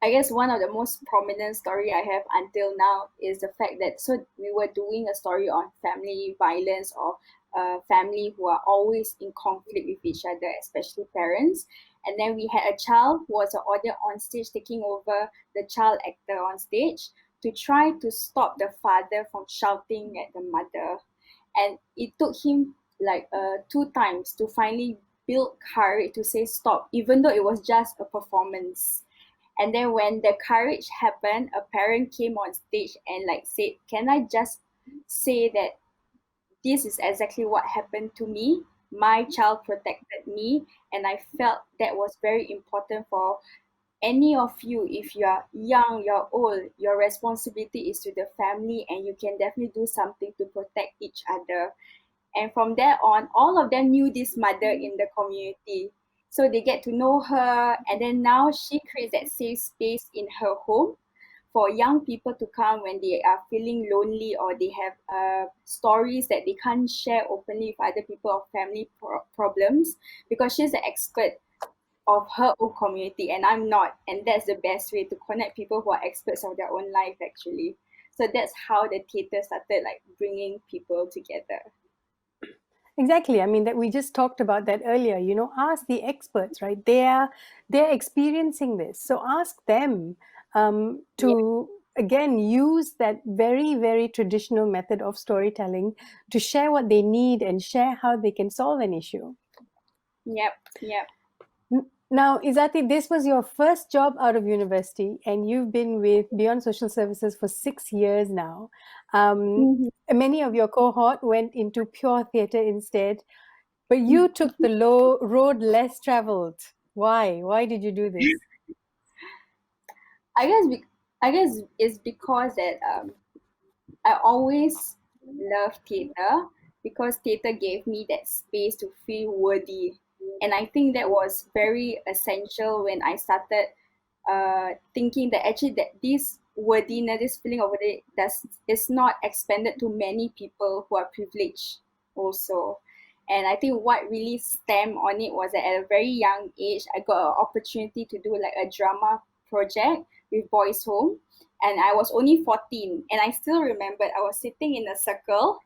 I guess one of the most prominent story I have until now is the fact that, so we were doing a story on family violence or family who are always in conflict with each other, especially parents. And then we had a child who was an audience on stage taking over the child actor on stage to try to stop the father from shouting at the mother. And it took him like 2 times to finally build courage to say stop, even though it was just a performance. And then when the courage happened, a parent came on stage and said, can I just say that this is exactly what happened to me? My child protected me, and I felt that was very important for any of you. If you are young, you're old, your responsibility is to the family, and you can definitely do something to protect each other. And from there on, all of them knew this mother in the community. So they get to know her, and then now she creates that safe space in her home for young people to come when they are feeling lonely or they have stories that they can't share openly with other people or family problems, because she's the expert of her own community and I'm not, and that's the best way to connect people who are experts of their own life actually. So that's how the theatre started, like bringing people together. Exactly. I mean, that we just talked about that earlier. You know, ask the experts, right? They're experiencing this, so ask them to again use that very, very traditional method of storytelling to share what they need and share how they can solve an issue. Yep. Now, Izati, this was your first job out of university, and you've been with Beyond Social Services for 6 years now. Many of your cohort went into pure theatre instead, but you took the road less traveled. Why? Why did you do this? I guess it's because that I always loved theatre, because theatre gave me that space to feel worthy. And I think that was very essential when I started thinking that actually that this worthiness, this feeling of worthy, is not expanded to many people who are privileged also. And I think what really stemmed on it was that at a very young age, I got an opportunity to do like a drama project with Boys Home. And I was only 14. And I still remember I was sitting in a circle.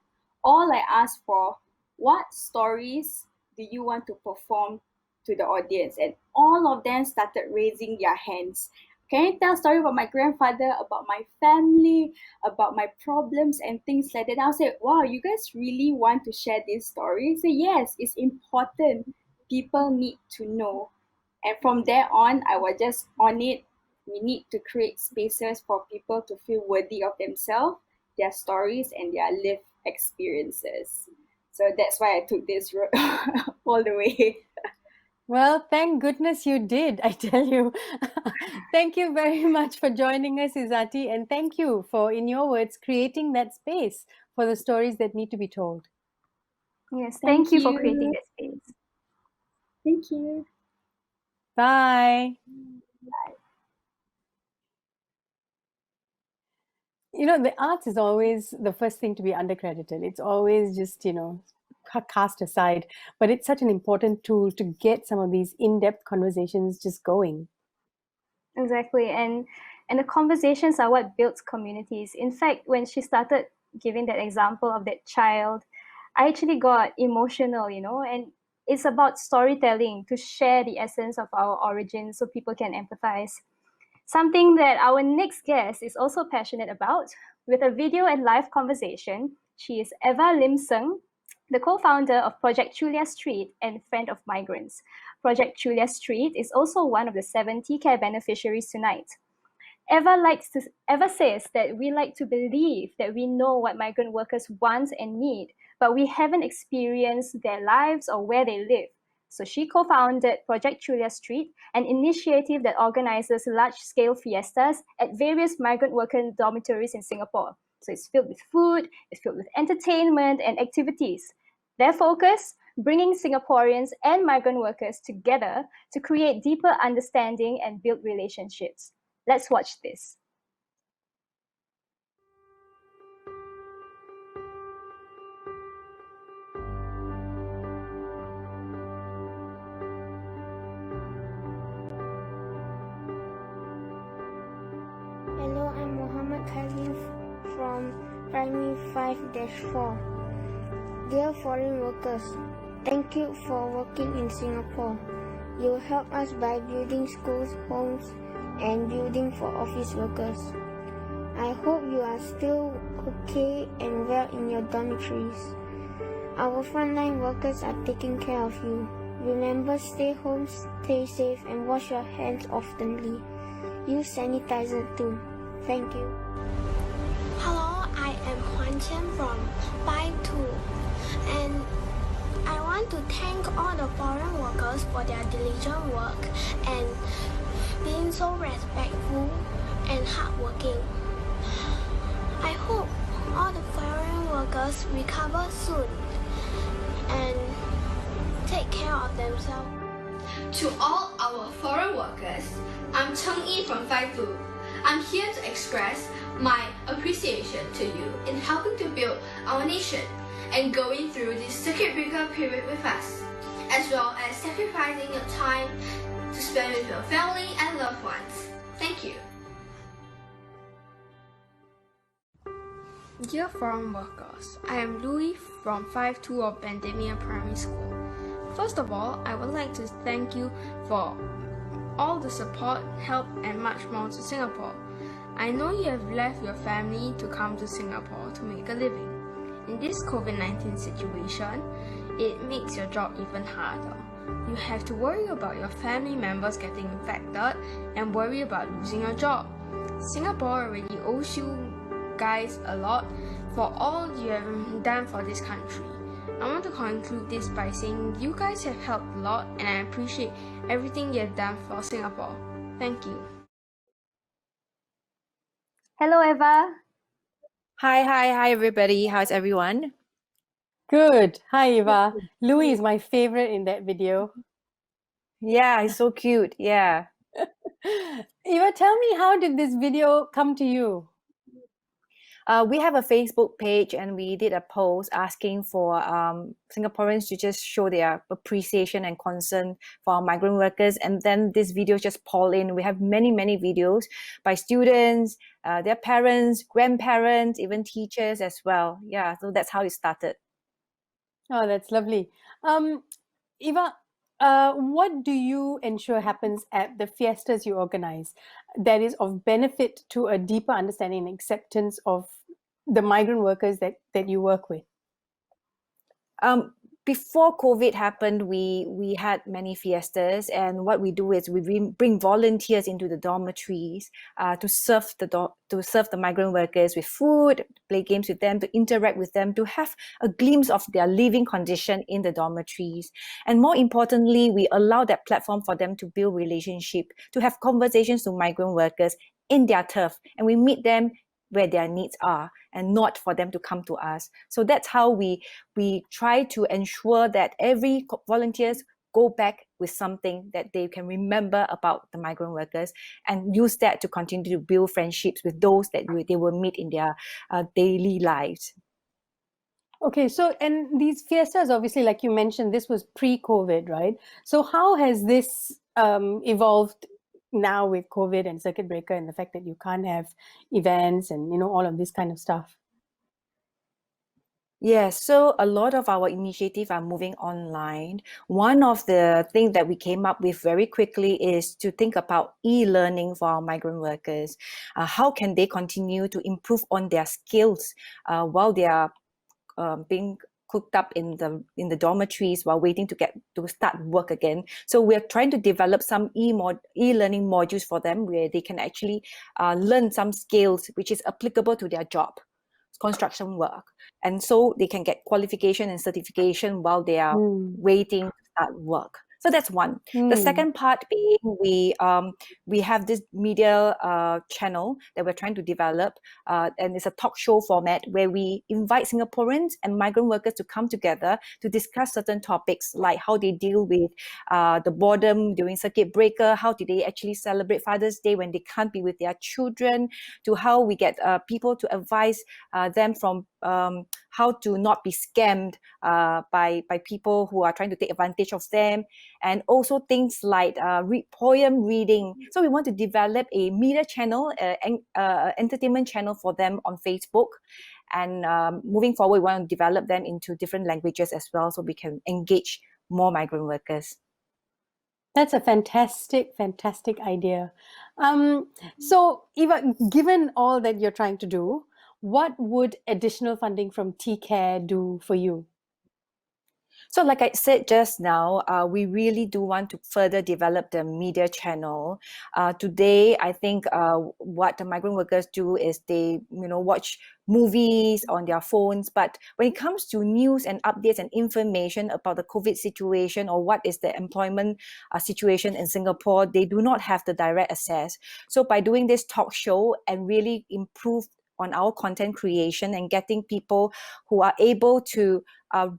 All I asked for, what stories do you want to perform to the audience? And all of them started raising their hands. Can you tell a story about my grandfather, about my family, about my problems and things like that? I'll say, wow, you guys really want to share this story? Say, yes, it's important. People need to know. And from there on, I was just on it. We need to create spaces for people to feel worthy of themselves, their stories, and their lived experiences. So that's why I took this road all the way. Well, thank goodness you did, I tell you. Thank you very much for joining us, Izati, and thank you for, in your words, creating that space for the stories that need to be told. Yes, thank you for creating that space. Thank you. Bye. Bye. You know, the arts is always the first thing to be undercredited. It's always just, cast aside. But it's such an important tool to get some of these in-depth conversations just going. Exactly. And the conversations are what builds communities. In fact, when she started giving that example of that child, I actually got emotional, and it's about storytelling to share the essence of our origins so people can empathize. Something that our next guest is also passionate about. With a video and live conversation, she is Eva Lim, the co-founder of Project Julia Street and friend of migrants. Project Julia Street is also one of the 7 TCare beneficiaries tonight. Eva says that we like to believe that we know what migrant workers want and need, but we haven't experienced their lives or where they live. So she co-founded Project Julia Street, an initiative that organizes large-scale fiestas at various migrant worker dormitories in Singapore. So it's filled with food, it's filled with entertainment and activities. Their focus, bringing Singaporeans and migrant workers together to create deeper understanding and build relationships. Let's watch this. Hello, I'm Muhammad Khalif from Primary 5-4. Dear foreign workers, thank you for working in Singapore. You help us by building schools, homes, and building for office workers. I hope you are still okay and well in your dormitories. Our frontline workers are taking care of you. Remember, stay home, stay safe, and wash your hands oftenly. Use sanitizer too. Thank you. Hello, I am Huan Qian from Bai 2, and I want to thank all the foreign workers for their diligent work and being so respectful and hardworking. I hope all the foreign workers recover soon and take care of themselves. To all our foreign workers, I'm Cheng Yi from 52. I'm here to express my appreciation to you in helping to build our nation and going through this circuit breaker period with us, as well as sacrificing your time to spend with your family and loved ones. Thank you. Dear foreign workers, I am Louis from 52 of Bendemeer Primary School. First of all, I would like to thank you for all the support, help and much more to Singapore. I know you have left your family to come to Singapore to make a living. In this COVID-19 situation, it makes your job even harder. You have to worry about your family members getting infected and worry about losing your job. Singapore already owes you guys a lot for all you have done for this country. I want to conclude this by saying you guys have helped a lot and I appreciate everything you have done for Singapore. Thank you. Hello, Eva. Hi, everybody. How's everyone? Good. Hi, Eva. Louis is my favorite in that video. Yeah, he's so cute. Yeah. Eva, tell me, how did this video come to you? We have a Facebook page and we did a post asking for Singaporeans to just show their appreciation and concern for our migrant workers. And then this video just poured in. We have many videos by students, their parents, grandparents, even teachers as well. Yeah, so that's how it started. Oh, that's lovely. Eva, what do you ensure happens at the fiestas you organize that is of benefit to a deeper understanding and acceptance of the migrant workers that you work with? Before COVID happened, we had many fiestas, and what we do is we bring volunteers into the dormitories to serve the migrant workers with food, play games with them, to interact with them, to have a glimpse of their living condition in the dormitories. And more importantly, we allow that platform for them to build relationship, to have conversations with migrant workers in their turf, and we meet them where their needs are and not for them to come to us. So that's how we try to ensure that every volunteers go back with something that they can remember about the migrant workers and use that to continue to build friendships with those that they will meet in their daily lives. Okay, so, and these fiestas, obviously, like you mentioned, this was pre-COVID, right? So how has this evolved now with COVID and circuit breaker and the fact that you can't have events and, you know, all of this kind of stuff? Yes, so a lot of our initiatives are moving online. One of the things that we came up with very quickly is to think about e-learning for our migrant workers. How can they continue to improve on their skills while they are being cooked up in the dormitories while waiting to start work again. So we're trying to develop some e-learning modules for them where they can actually learn some skills which is applicable to their job, construction work. And so they can get qualification and certification while they are waiting to start work. So that's one. The second part being we have this media channel that we're trying to develop, and it's a talk show format where we invite Singaporeans and migrant workers to come together to discuss certain topics like how they deal with the boredom during circuit breaker, how do they actually celebrate Father's Day when they can't be with their children, to how we get people to advise them from how to not be scammed by people who are trying to take advantage of them, and also things like poem reading. So we want to develop a media channel, entertainment channel for them on Facebook. And moving forward, we want to develop them into different languages as well so we can engage more migrant workers. That's a fantastic idea. So Eva, given all that you're trying to do, what would additional funding from TCare do for you? So like I said just now, we really do want to further develop the media channel. Today, I think what the migrant workers do is they watch movies on their phones. But when it comes to news and updates and information about the COVID situation or what is the employment situation in Singapore, they do not have the direct access. So by doing this talk show and really improve on our content creation and getting people who are able to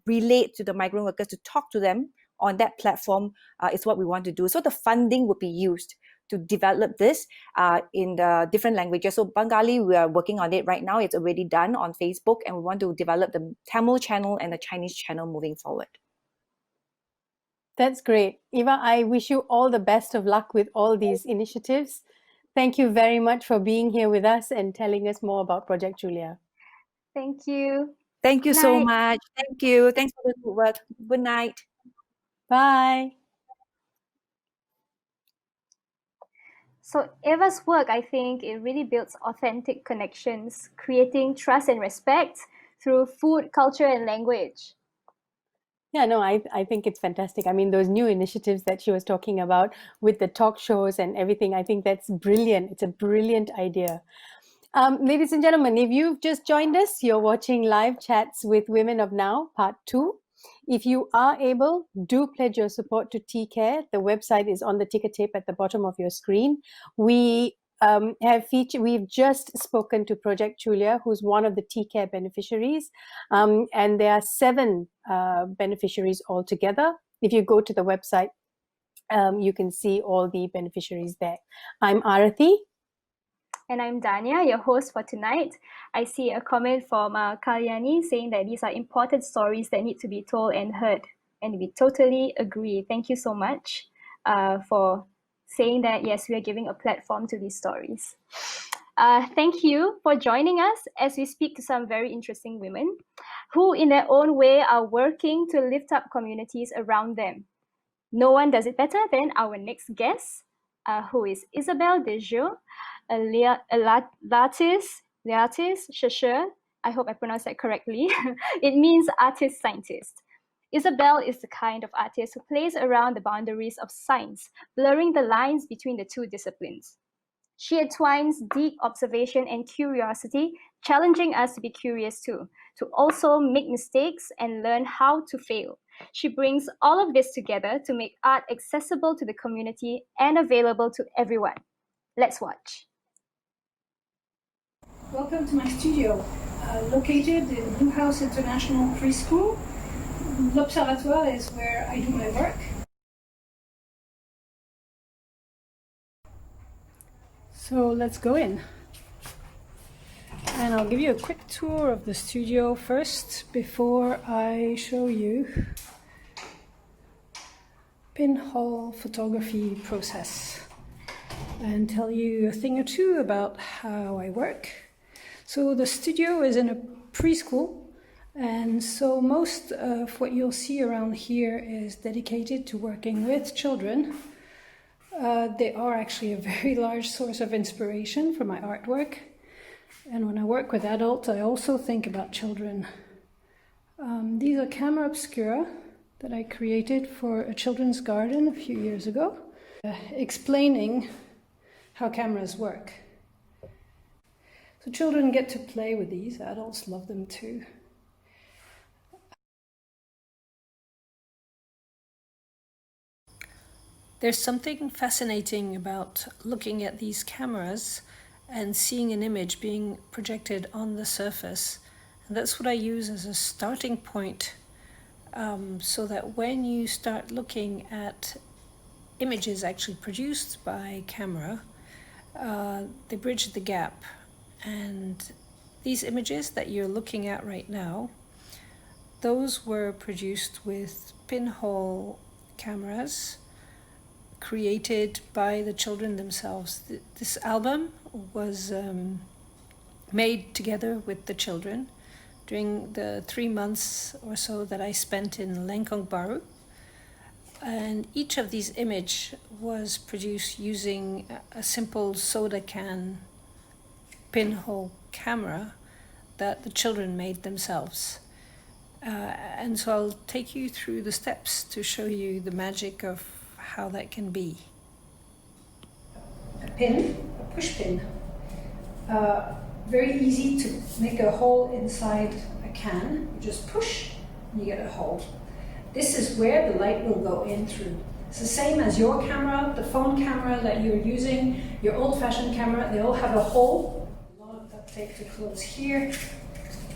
relate to the migrant workers to talk to them on that platform is what we want to do. So the funding would be used to develop this in the different languages. So Bengali, we are working on it right now. It's already done on Facebook, and we want to develop the Tamil channel and the Chinese channel moving forward. That's great. Eva, I wish you all the best of luck with all these initiatives. Thank you very much for being here with us and telling us more about Project Julia. Thank you. Thank you Good so night. much. Thank you. Thanks for the good work. Good night. Bye. So Eva's work, I think, it really builds authentic connections, creating trust and respect through food, culture, and language. Yeah, no, I think it's fantastic. I mean, those new initiatives that she was talking about with the talk shows and everything, I think that's brilliant. It's a brilliant idea. Ladies and gentlemen, if you've just joined us, you're watching Live Chats with Women of Now, Part 2. If you are able, do pledge your support to TCare. The website is on the ticker tape at the bottom of your screen. We've just spoken to Project Julia, who's one of the TCare beneficiaries, and there are 7 beneficiaries altogether. If you go to the website, you can see all the beneficiaries there. I'm Aarathi. And I'm Dhaniah, your host for tonight. I see a comment from Kalyani saying that these are important stories that need to be told and heard. And we totally agree. Thank you so much for saying that, yes, we are giving a platform to these stories. Thank you for joining us as we speak to some very interesting women who in their own way are working to lift up communities around them. No one does it better than our next guest, who is Isabel Dejoux, Latis Shasher. I hope I pronounced that correctly. It means artist scientist. Isabel is the kind of artist who plays around the boundaries of science, blurring the lines between the two disciplines. She entwines deep observation and curiosity, challenging us to be curious too, to also make mistakes and learn how to fail. She brings all of this together to make art accessible to the community and available to everyone. Let's watch. Welcome to my studio, located in Blue House International Preschool. L'Observatoire is where I do my work. So let's go in. And I'll give you a quick tour of the studio first before I show you pinhole photography process and tell you a thing or two about how I work. So the studio is in a preschool, and so most of what you'll see around here is dedicated to working with children. They are actually a very large source of inspiration for my artwork. And when I work with adults, I also think about children. These are camera obscura that I created for a children's garden a few years ago, explaining how cameras work. So children get to play with these, adults love them too. There's something fascinating about looking at these cameras and seeing an image being projected on the surface. And that's what I use as a starting point, so that when you start looking at images actually produced by camera, they bridge the gap. And these images that you're looking at right now, those were produced with pinhole cameras created by the children themselves. This album was made together with the children during the 3 months or so that I spent in Lengkong Baru. And each of these images was produced using a simple soda can pinhole camera that the children made themselves. And so I'll take you through the steps to show you the magic of how that can be. A pin, a push pin. Very easy to make a hole inside a can. You just push and you get a hole. This is where the light will go in through. It's the same as your camera, the phone camera that you're using, your old-fashioned camera. They all have a hole. A lot of duct tape to close here.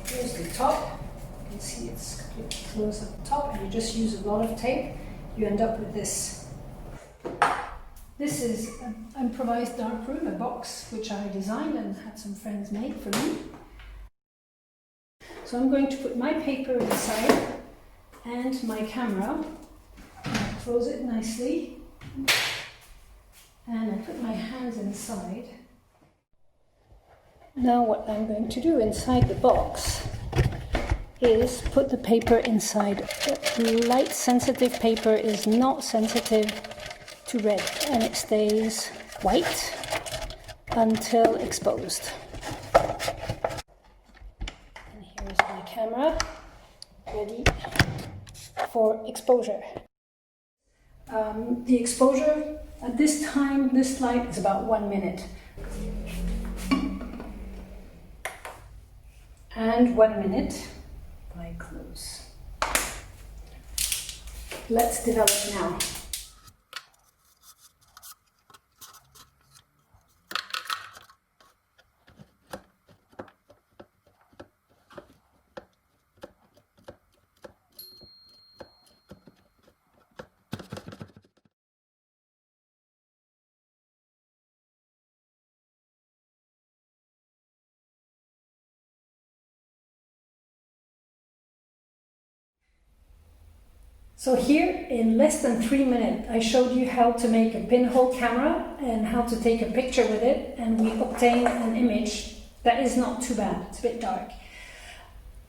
Here's the top. You can see it's completely closed at the top, and you just use a lot of tape you end up with this. This is an improvised darkroom, a box which I designed and had some friends make for me. So I'm going to put my paper inside and my camera. I close it nicely and I put my hands inside. Now what I'm going to do inside the box is put the paper inside. Light sensitive paper is not sensitive to red and it stays white until exposed. And here's my camera ready for exposure. The exposure at this time, this light is about 1 minute. And 1 minute by close. Let's develop now. So here, in less than 3 minutes, I showed you how to make a pinhole camera and how to take a picture with it, and we obtained an image that is not too bad. It's a bit dark.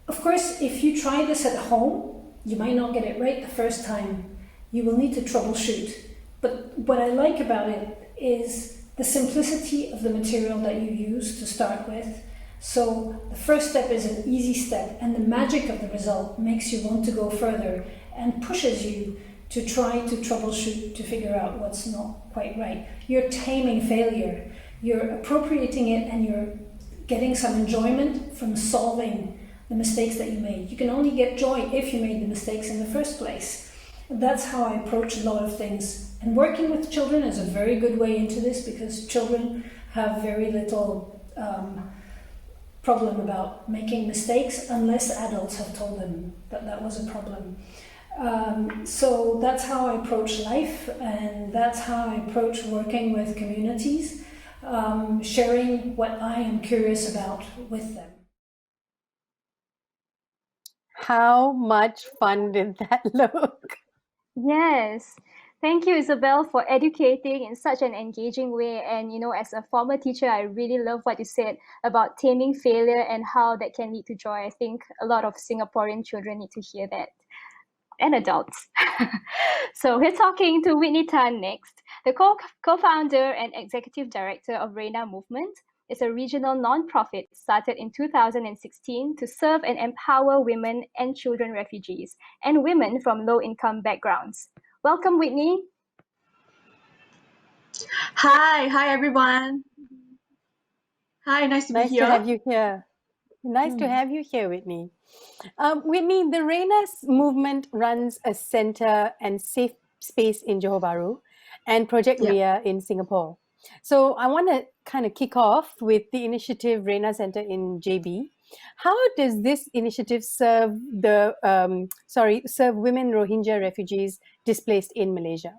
Of course, if you try this at home, you might not get it right the first time. You will need to troubleshoot. But what I like about it is the simplicity of the material that you use to start with. So the first step is an easy step, and the magic of the result makes you want to go further and pushes you to try to troubleshoot to figure out what's not quite right. You're taming failure, you're appropriating it, and you're getting some enjoyment from solving the mistakes that you made. You can only get joy if you made the mistakes in the first place. That's how I approach a lot of things. And working with children is a very good way into this, because children have very little problem about making mistakes unless adults have told them that that was a problem. So that's how I approach life, and that's how I approach working with communities, sharing what I am curious about with them. How much fun did that look? Yes. Thank you, Isabel, for educating in such an engaging way. And, you know, as a former teacher, I really love what you said about taming failure and how that can lead to joy. I think a lot of Singaporean children need to hear that, and adults. So we're talking to Whitney Tan next, the co-founder and executive director of Reina Movement. It's a regional non-profit started in 2016 to serve and empower women and children refugees and women from low-income backgrounds. Welcome, Whitney. Hi everyone. Hi, nice to be here. Nice to have you here. Nice to have you here, Whitney. Whitney, the Reina Movement runs a center and safe space in Johor Bahru and Project RIA in Singapore. So I want to kind of kick off with the initiative Reina Center in JB. How does this initiative serve serve women Rohingya refugees displaced in Malaysia?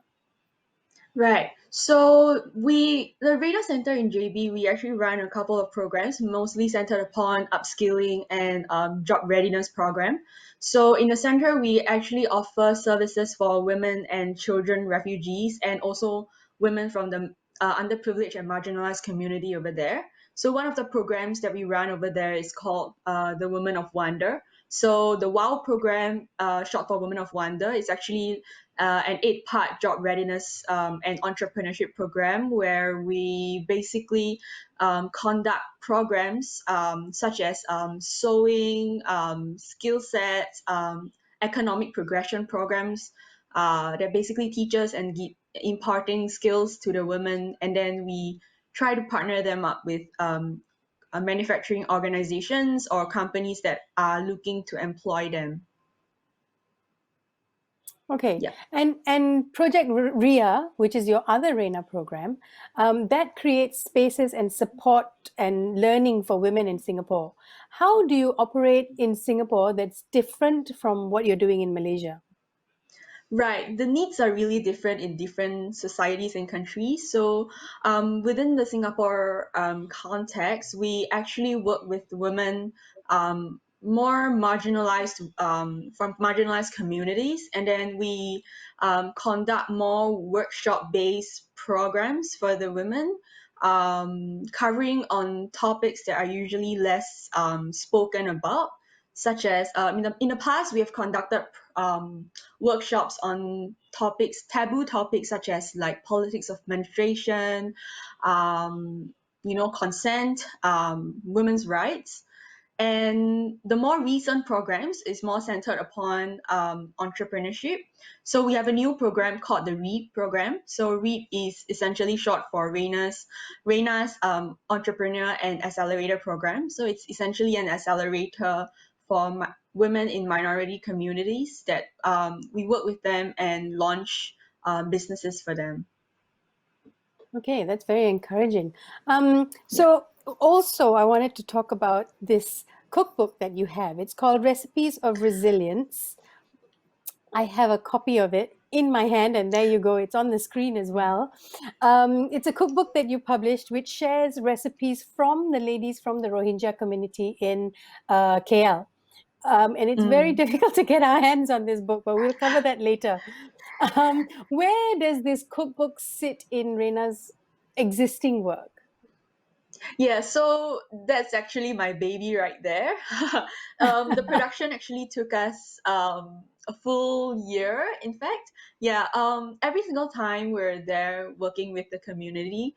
Right. So the Reina Center in JB, we actually run a couple of programs, mostly centered upon upskilling and job readiness program. So in the center, we actually offer services for women and children refugees, and also women from the underprivileged and marginalized community over there. So one of the programs that we run over there is called the Women of Wonder. So the WOW program, short for Women of Wonder, is actually an 8-part job readiness and entrepreneurship program where we basically conduct programs such as sewing, skill sets, economic progression programs that basically teach us and imparting skills to the women, and then we try to partner them up with manufacturing organizations or companies that are looking to employ them. Okay, and Project RIA, which is your other Reina program, that creates spaces and support and learning for women in Singapore. How do you operate in Singapore that's different from what you're doing in Malaysia? Right. The needs are really different in different societies and countries. So, within the Singapore context, we actually work with women more marginalized from marginalized communities, and then we conduct more workshop-based programs for the women, covering on topics that are usually less spoken about, such as in the past we have conducted workshops on taboo topics such as like politics of menstruation, consent, women's rights. And the more recent programs is more centered upon entrepreneurship. So we have a new program called the REAP program. So REAP is essentially short for Reina's Entrepreneur and Accelerator program. So it's essentially an accelerator for women in minority communities that we work with them and launch businesses for them. Okay, that's very encouraging. So also I wanted to talk about this cookbook that you have. It's called Recipes of Resilience. I have a copy of it in my hand, and there you go. It's on the screen as well. It's a cookbook that you published, which shares recipes from the ladies from the Rohingya community in KL. And it's very difficult to get our hands on this book, but we'll cover that later. Where does this cookbook sit in Reina's existing work? Yeah, so that's actually my baby right there. The production actually took us a full year, in fact. Yeah, every single time we're there working with the community,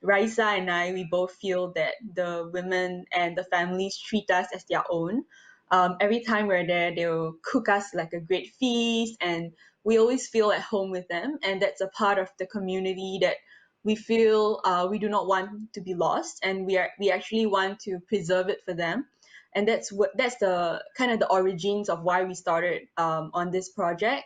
Raisa and I, we both feel that the women and the families treat us as their own. Every time we're there, they'll cook us like a great feast, and we always feel at home with them. And that's a part of the community that we feel we do not want to be lost, and we actually want to preserve it for them. And that's the kind of the origins of why we started on this project.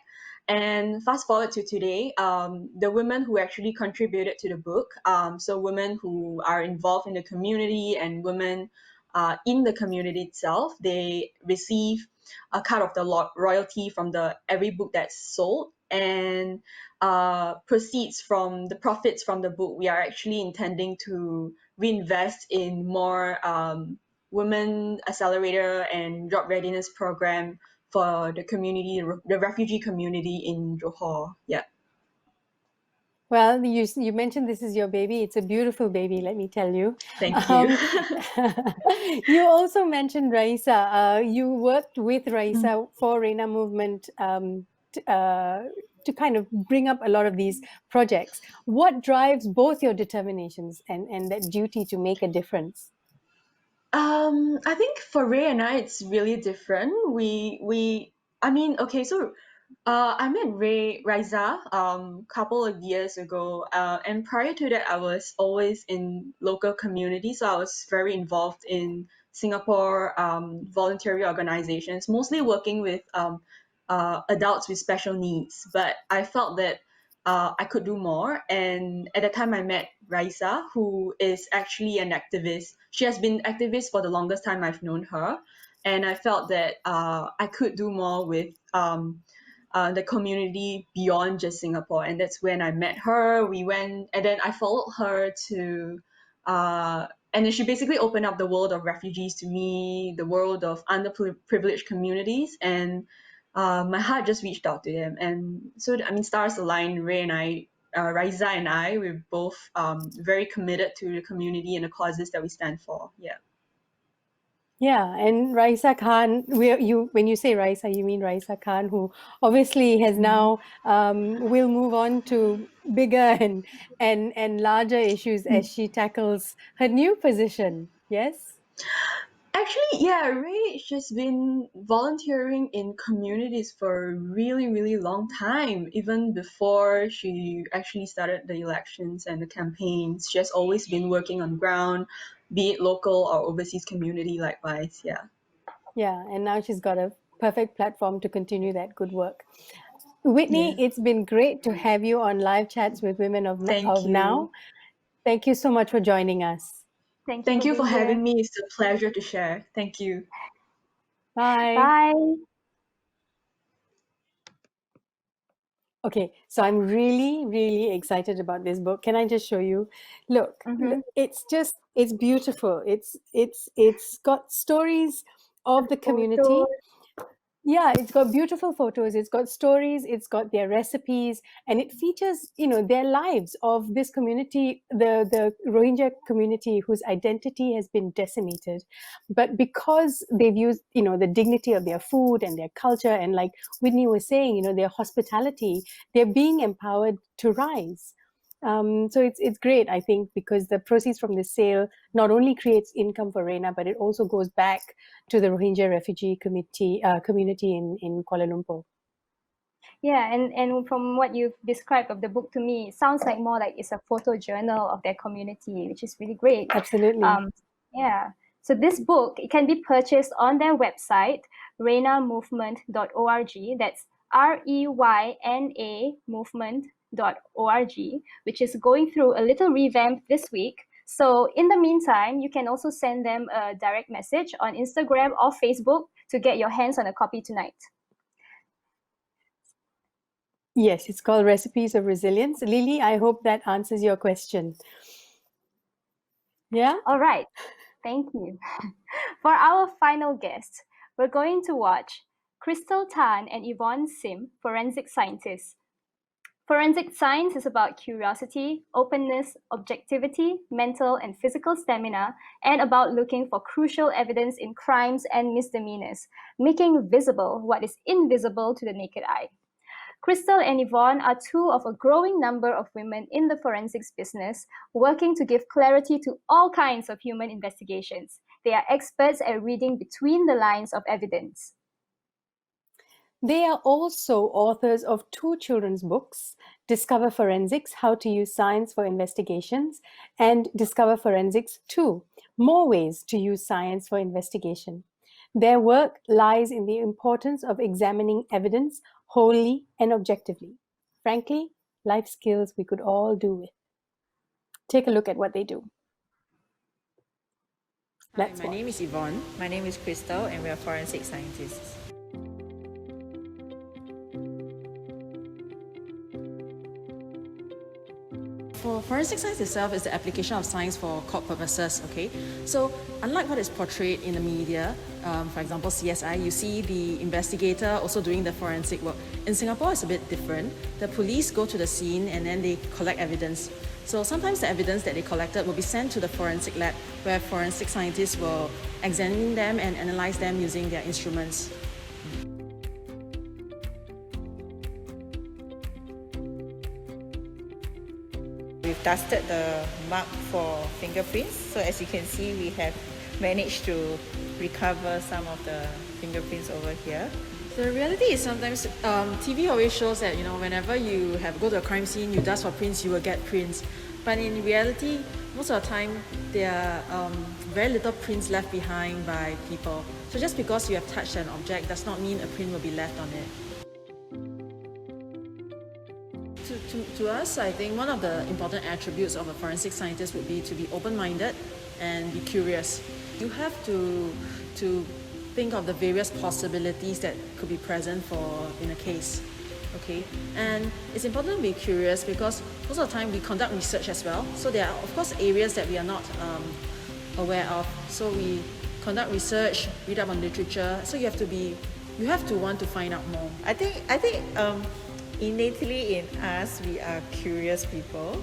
And fast forward to today, the women who actually contributed to the book, so women who are involved in the community and women in the community itself, they receive a cut of the royalty from every book that's sold. And proceeds from the profits from the book, we are actually intending to reinvest in more women accelerator and job readiness program for the community, the refugee community in Johor. Yeah. Well, you mentioned this is your baby. It's a beautiful baby, let me tell you. Thank you. You also mentioned Raisa. You worked with Raisa for Reina Movement to kind of bring up a lot of these projects. What drives both your determinations and that duty to make a difference? I think for Ray and I, it's really different. I met Raisa couple of years ago, and prior to that, I was always in local community, so I was very involved in Singapore voluntary organizations, mostly working with adults with special needs. But I felt that I could do more, and at the time I met Raisa, who is actually an activist. She has been activist for the longest time I've known her, and I felt that I could do more with the community beyond just Singapore. And that's when I met her. We went, and then I followed her to, and then she basically opened up the world of refugees to me, the world of underprivileged communities, and my heart just reached out to them. And so, stars aligned. Ray and I, Raisa and I, we're both very committed to the community and the causes that we stand for. Yeah. Yeah, and Raisa Khan, when you say Raisa, you mean Raisa Khan, who obviously has now will move on to bigger and larger issues as she tackles her new position. Yes? Actually, yeah, Ray, she's been volunteering in communities for a really, really long time. Even before she actually started the elections and the campaigns, she has always been working on ground, be it local or overseas community likewise. Yeah. Yeah, and now she's got a perfect platform to continue that good work. Whitney, It's been great to have you on Live Chats with Women of Now. Thank you so much for joining us. Thank you for having me. It's a pleasure to share. Thank you. Bye. Bye. Okay, so I'm really, really excited about this book. Can I just show you? Look, it's beautiful. It's got stories of the community. Yeah, it's got beautiful photos, it's got stories, it's got their recipes, and it features, their lives of this community, the Rohingya community whose identity has been decimated. But because they've used, the dignity of their food and their culture, and like Whitney was saying, their hospitality, they're being empowered to rise. So it's great, I think, because the proceeds from the sale not only creates income for Reina, but it also goes back to the Rohingya refugee community in Kuala Lumpur. Yeah, and from what you've described of the book to me, it sounds like more like it's a photo journal of their community, which is really great. Absolutely. Yeah. So this book, it can be purchased on their website, reinamovement.org. That's REYNA movement.org, which is going through a little revamp this week. So in the meantime, you can also send them a direct message on Instagram or Facebook to get your hands on a copy tonight. Yes, it's called Recipes of Resilience. Lily, I hope that answers your question. Yeah? All right. Thank you. For our final guest, we're going to watch Crystal Tan and Yvonne Sim, forensic scientists. Forensic science is about curiosity, openness, objectivity, mental and physical stamina, and about looking for crucial evidence in crimes and misdemeanors, making visible what is invisible to the naked eye. Crystal and Yvonne are two of a growing number of women in the forensics business, working to give clarity to all kinds of human investigations. They are experts at reading between the lines of evidence. They are also authors of 2 children's books, Discover Forensics, How to Use Science for Investigations, and Discover Forensics 2, More Ways to Use Science for Investigation. Their work lies in the importance of examining evidence wholly and objectively. Frankly, life skills we could all do with. Take a look at what they do. Hi, my name is Yvonne. My name is Crystal, and we are forensic scientists. For forensic science itself is the application of science for court purposes, okay? So unlike what is portrayed in the media, for example CSI, you see the investigator also doing the forensic work. In Singapore it's a bit different. The police go to the scene and then they collect evidence. So sometimes the evidence that they collected will be sent to the forensic lab where forensic scientists will examine them and analyze them using their instruments. We've dusted the mark for fingerprints. So as you can see, we have managed to recover some of the fingerprints over here. The reality is sometimes TV always shows that whenever you go to a crime scene, you dust for prints, you will get prints. But in reality, most of the time there are very little prints left behind by people. So just because you have touched an object does not mean a print will be left on it. To us, I think one of the important attributes of a forensic scientist would be to be open-minded and be curious. You have to think of the various possibilities that could be present in a case. Okay, and it's important to be curious because most of the time we conduct research as well. So there are of course areas that we are not aware of. So we conduct research, read up on literature. So you have to want to find out more. I think innately in us, we are curious people.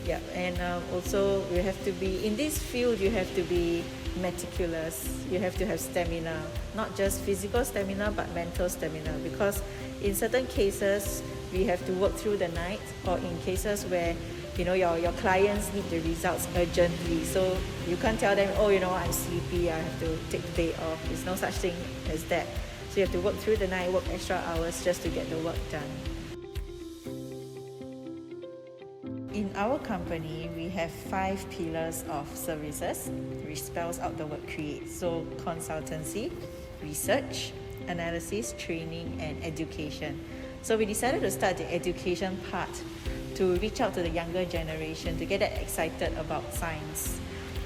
Yeah, and also we have to be, in this field, you have to be meticulous. You have to have stamina, not just physical stamina, but mental stamina. Because in certain cases, we have to work through the night, or in cases where your clients need the results urgently. So you can't tell them, I'm sleepy, I have to take the day off. There's no such thing as that. So you have to work through the night, work extra hours just to get the work done. In our company, we have 5 pillars of services, which spells out the word create. So consultancy, research, analysis, training, and education. So we decided to start the education part to reach out to the younger generation, to get them excited about science.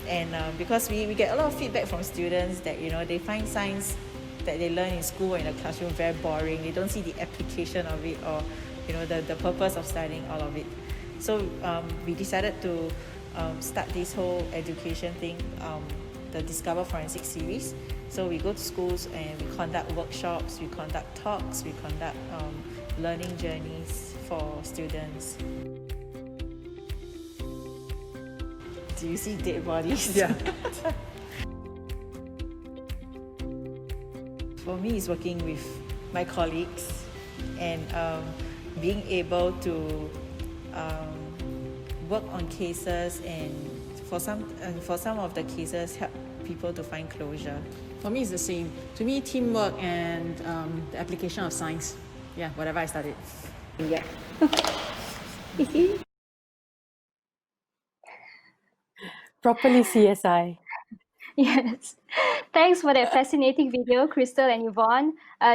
And because we get a lot of feedback from students that they find science that they learn in school or in the classroom very boring. They don't see the application of it, or the purpose of studying all of it. So we decided to start this whole education thing, the Discover Forensic series. So we go to schools and we conduct workshops, we conduct talks, we conduct learning journeys for students. Do you see dead bodies? Yeah. For me, it's working with my colleagues and being able to work on cases, and for some of the cases help people to find closure. For me, it's the same. To me, teamwork and the application of science. Yeah, whatever I studied. Yeah. Properly CSI. Yes. Thanks for that fascinating video, Crystal and Yvonne.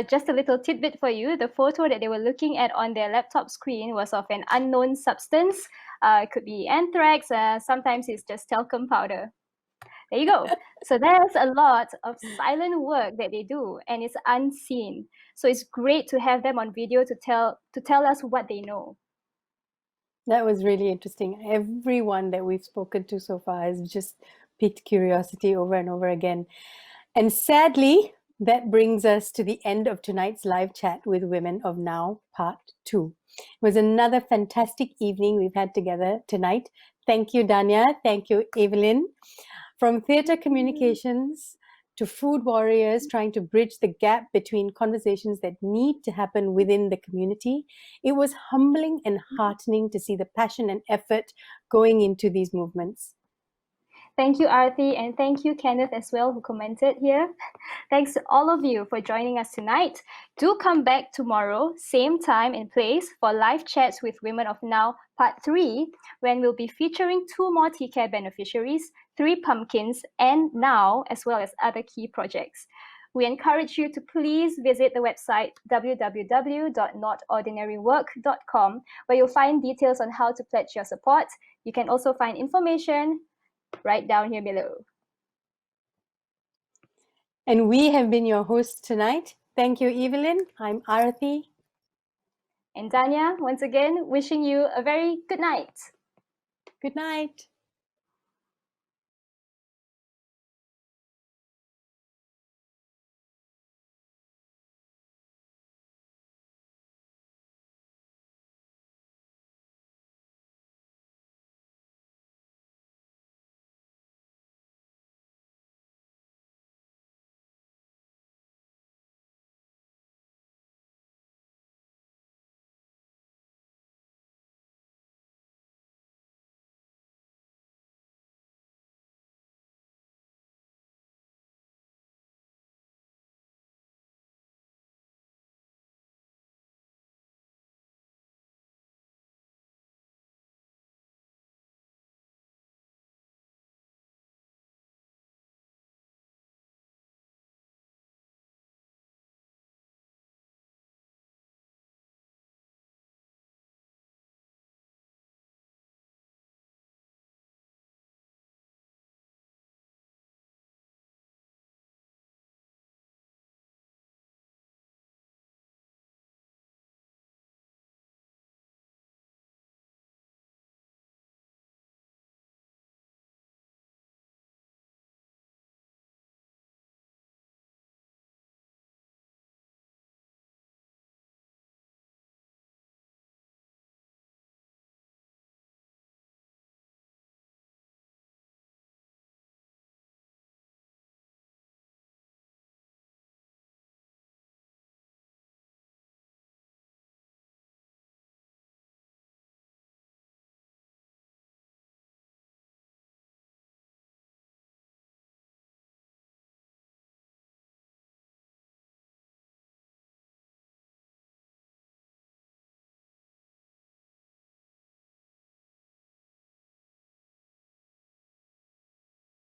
Just a little tidbit for you. The photo that they were looking at on their laptop screen was of an unknown substance. It could be anthrax, sometimes it's just talcum powder. There you go. So there's a lot of silent work that they do, and it's unseen. So it's great to have them on video to tell us what they know. That was really interesting. Everyone that we've spoken to so far has just piqued curiosity over and over again. And sadly, that brings us to the end of tonight's live chat with Women of Now, Part 2. It was another fantastic evening we've had together tonight. Thank you, Dhaniah. Thank you, Eva Lim. From theatre communications to food warriors trying to bridge the gap between conversations that need to happen within the community, it was humbling and heartening to see the passion and effort going into these movements. Thank you, Aarathi, and thank you, Kenneth, as well, who commented here. Thanks to all of you for joining us tonight. Do come back tomorrow, same time and place, for live chats with Women of Now, Part 3, when we'll be featuring 2 more TCare beneficiaries, 3 pumpkins, and Now, as well as other key projects. We encourage you to please visit the website www.notordinarywork.com, where you'll find details on how to pledge your support. You can also find information right down here below. And we have been your hosts tonight. Thank you, Evelyn. I'm Aarathi. And Dhaniah, once again, wishing you a very good night. Good night.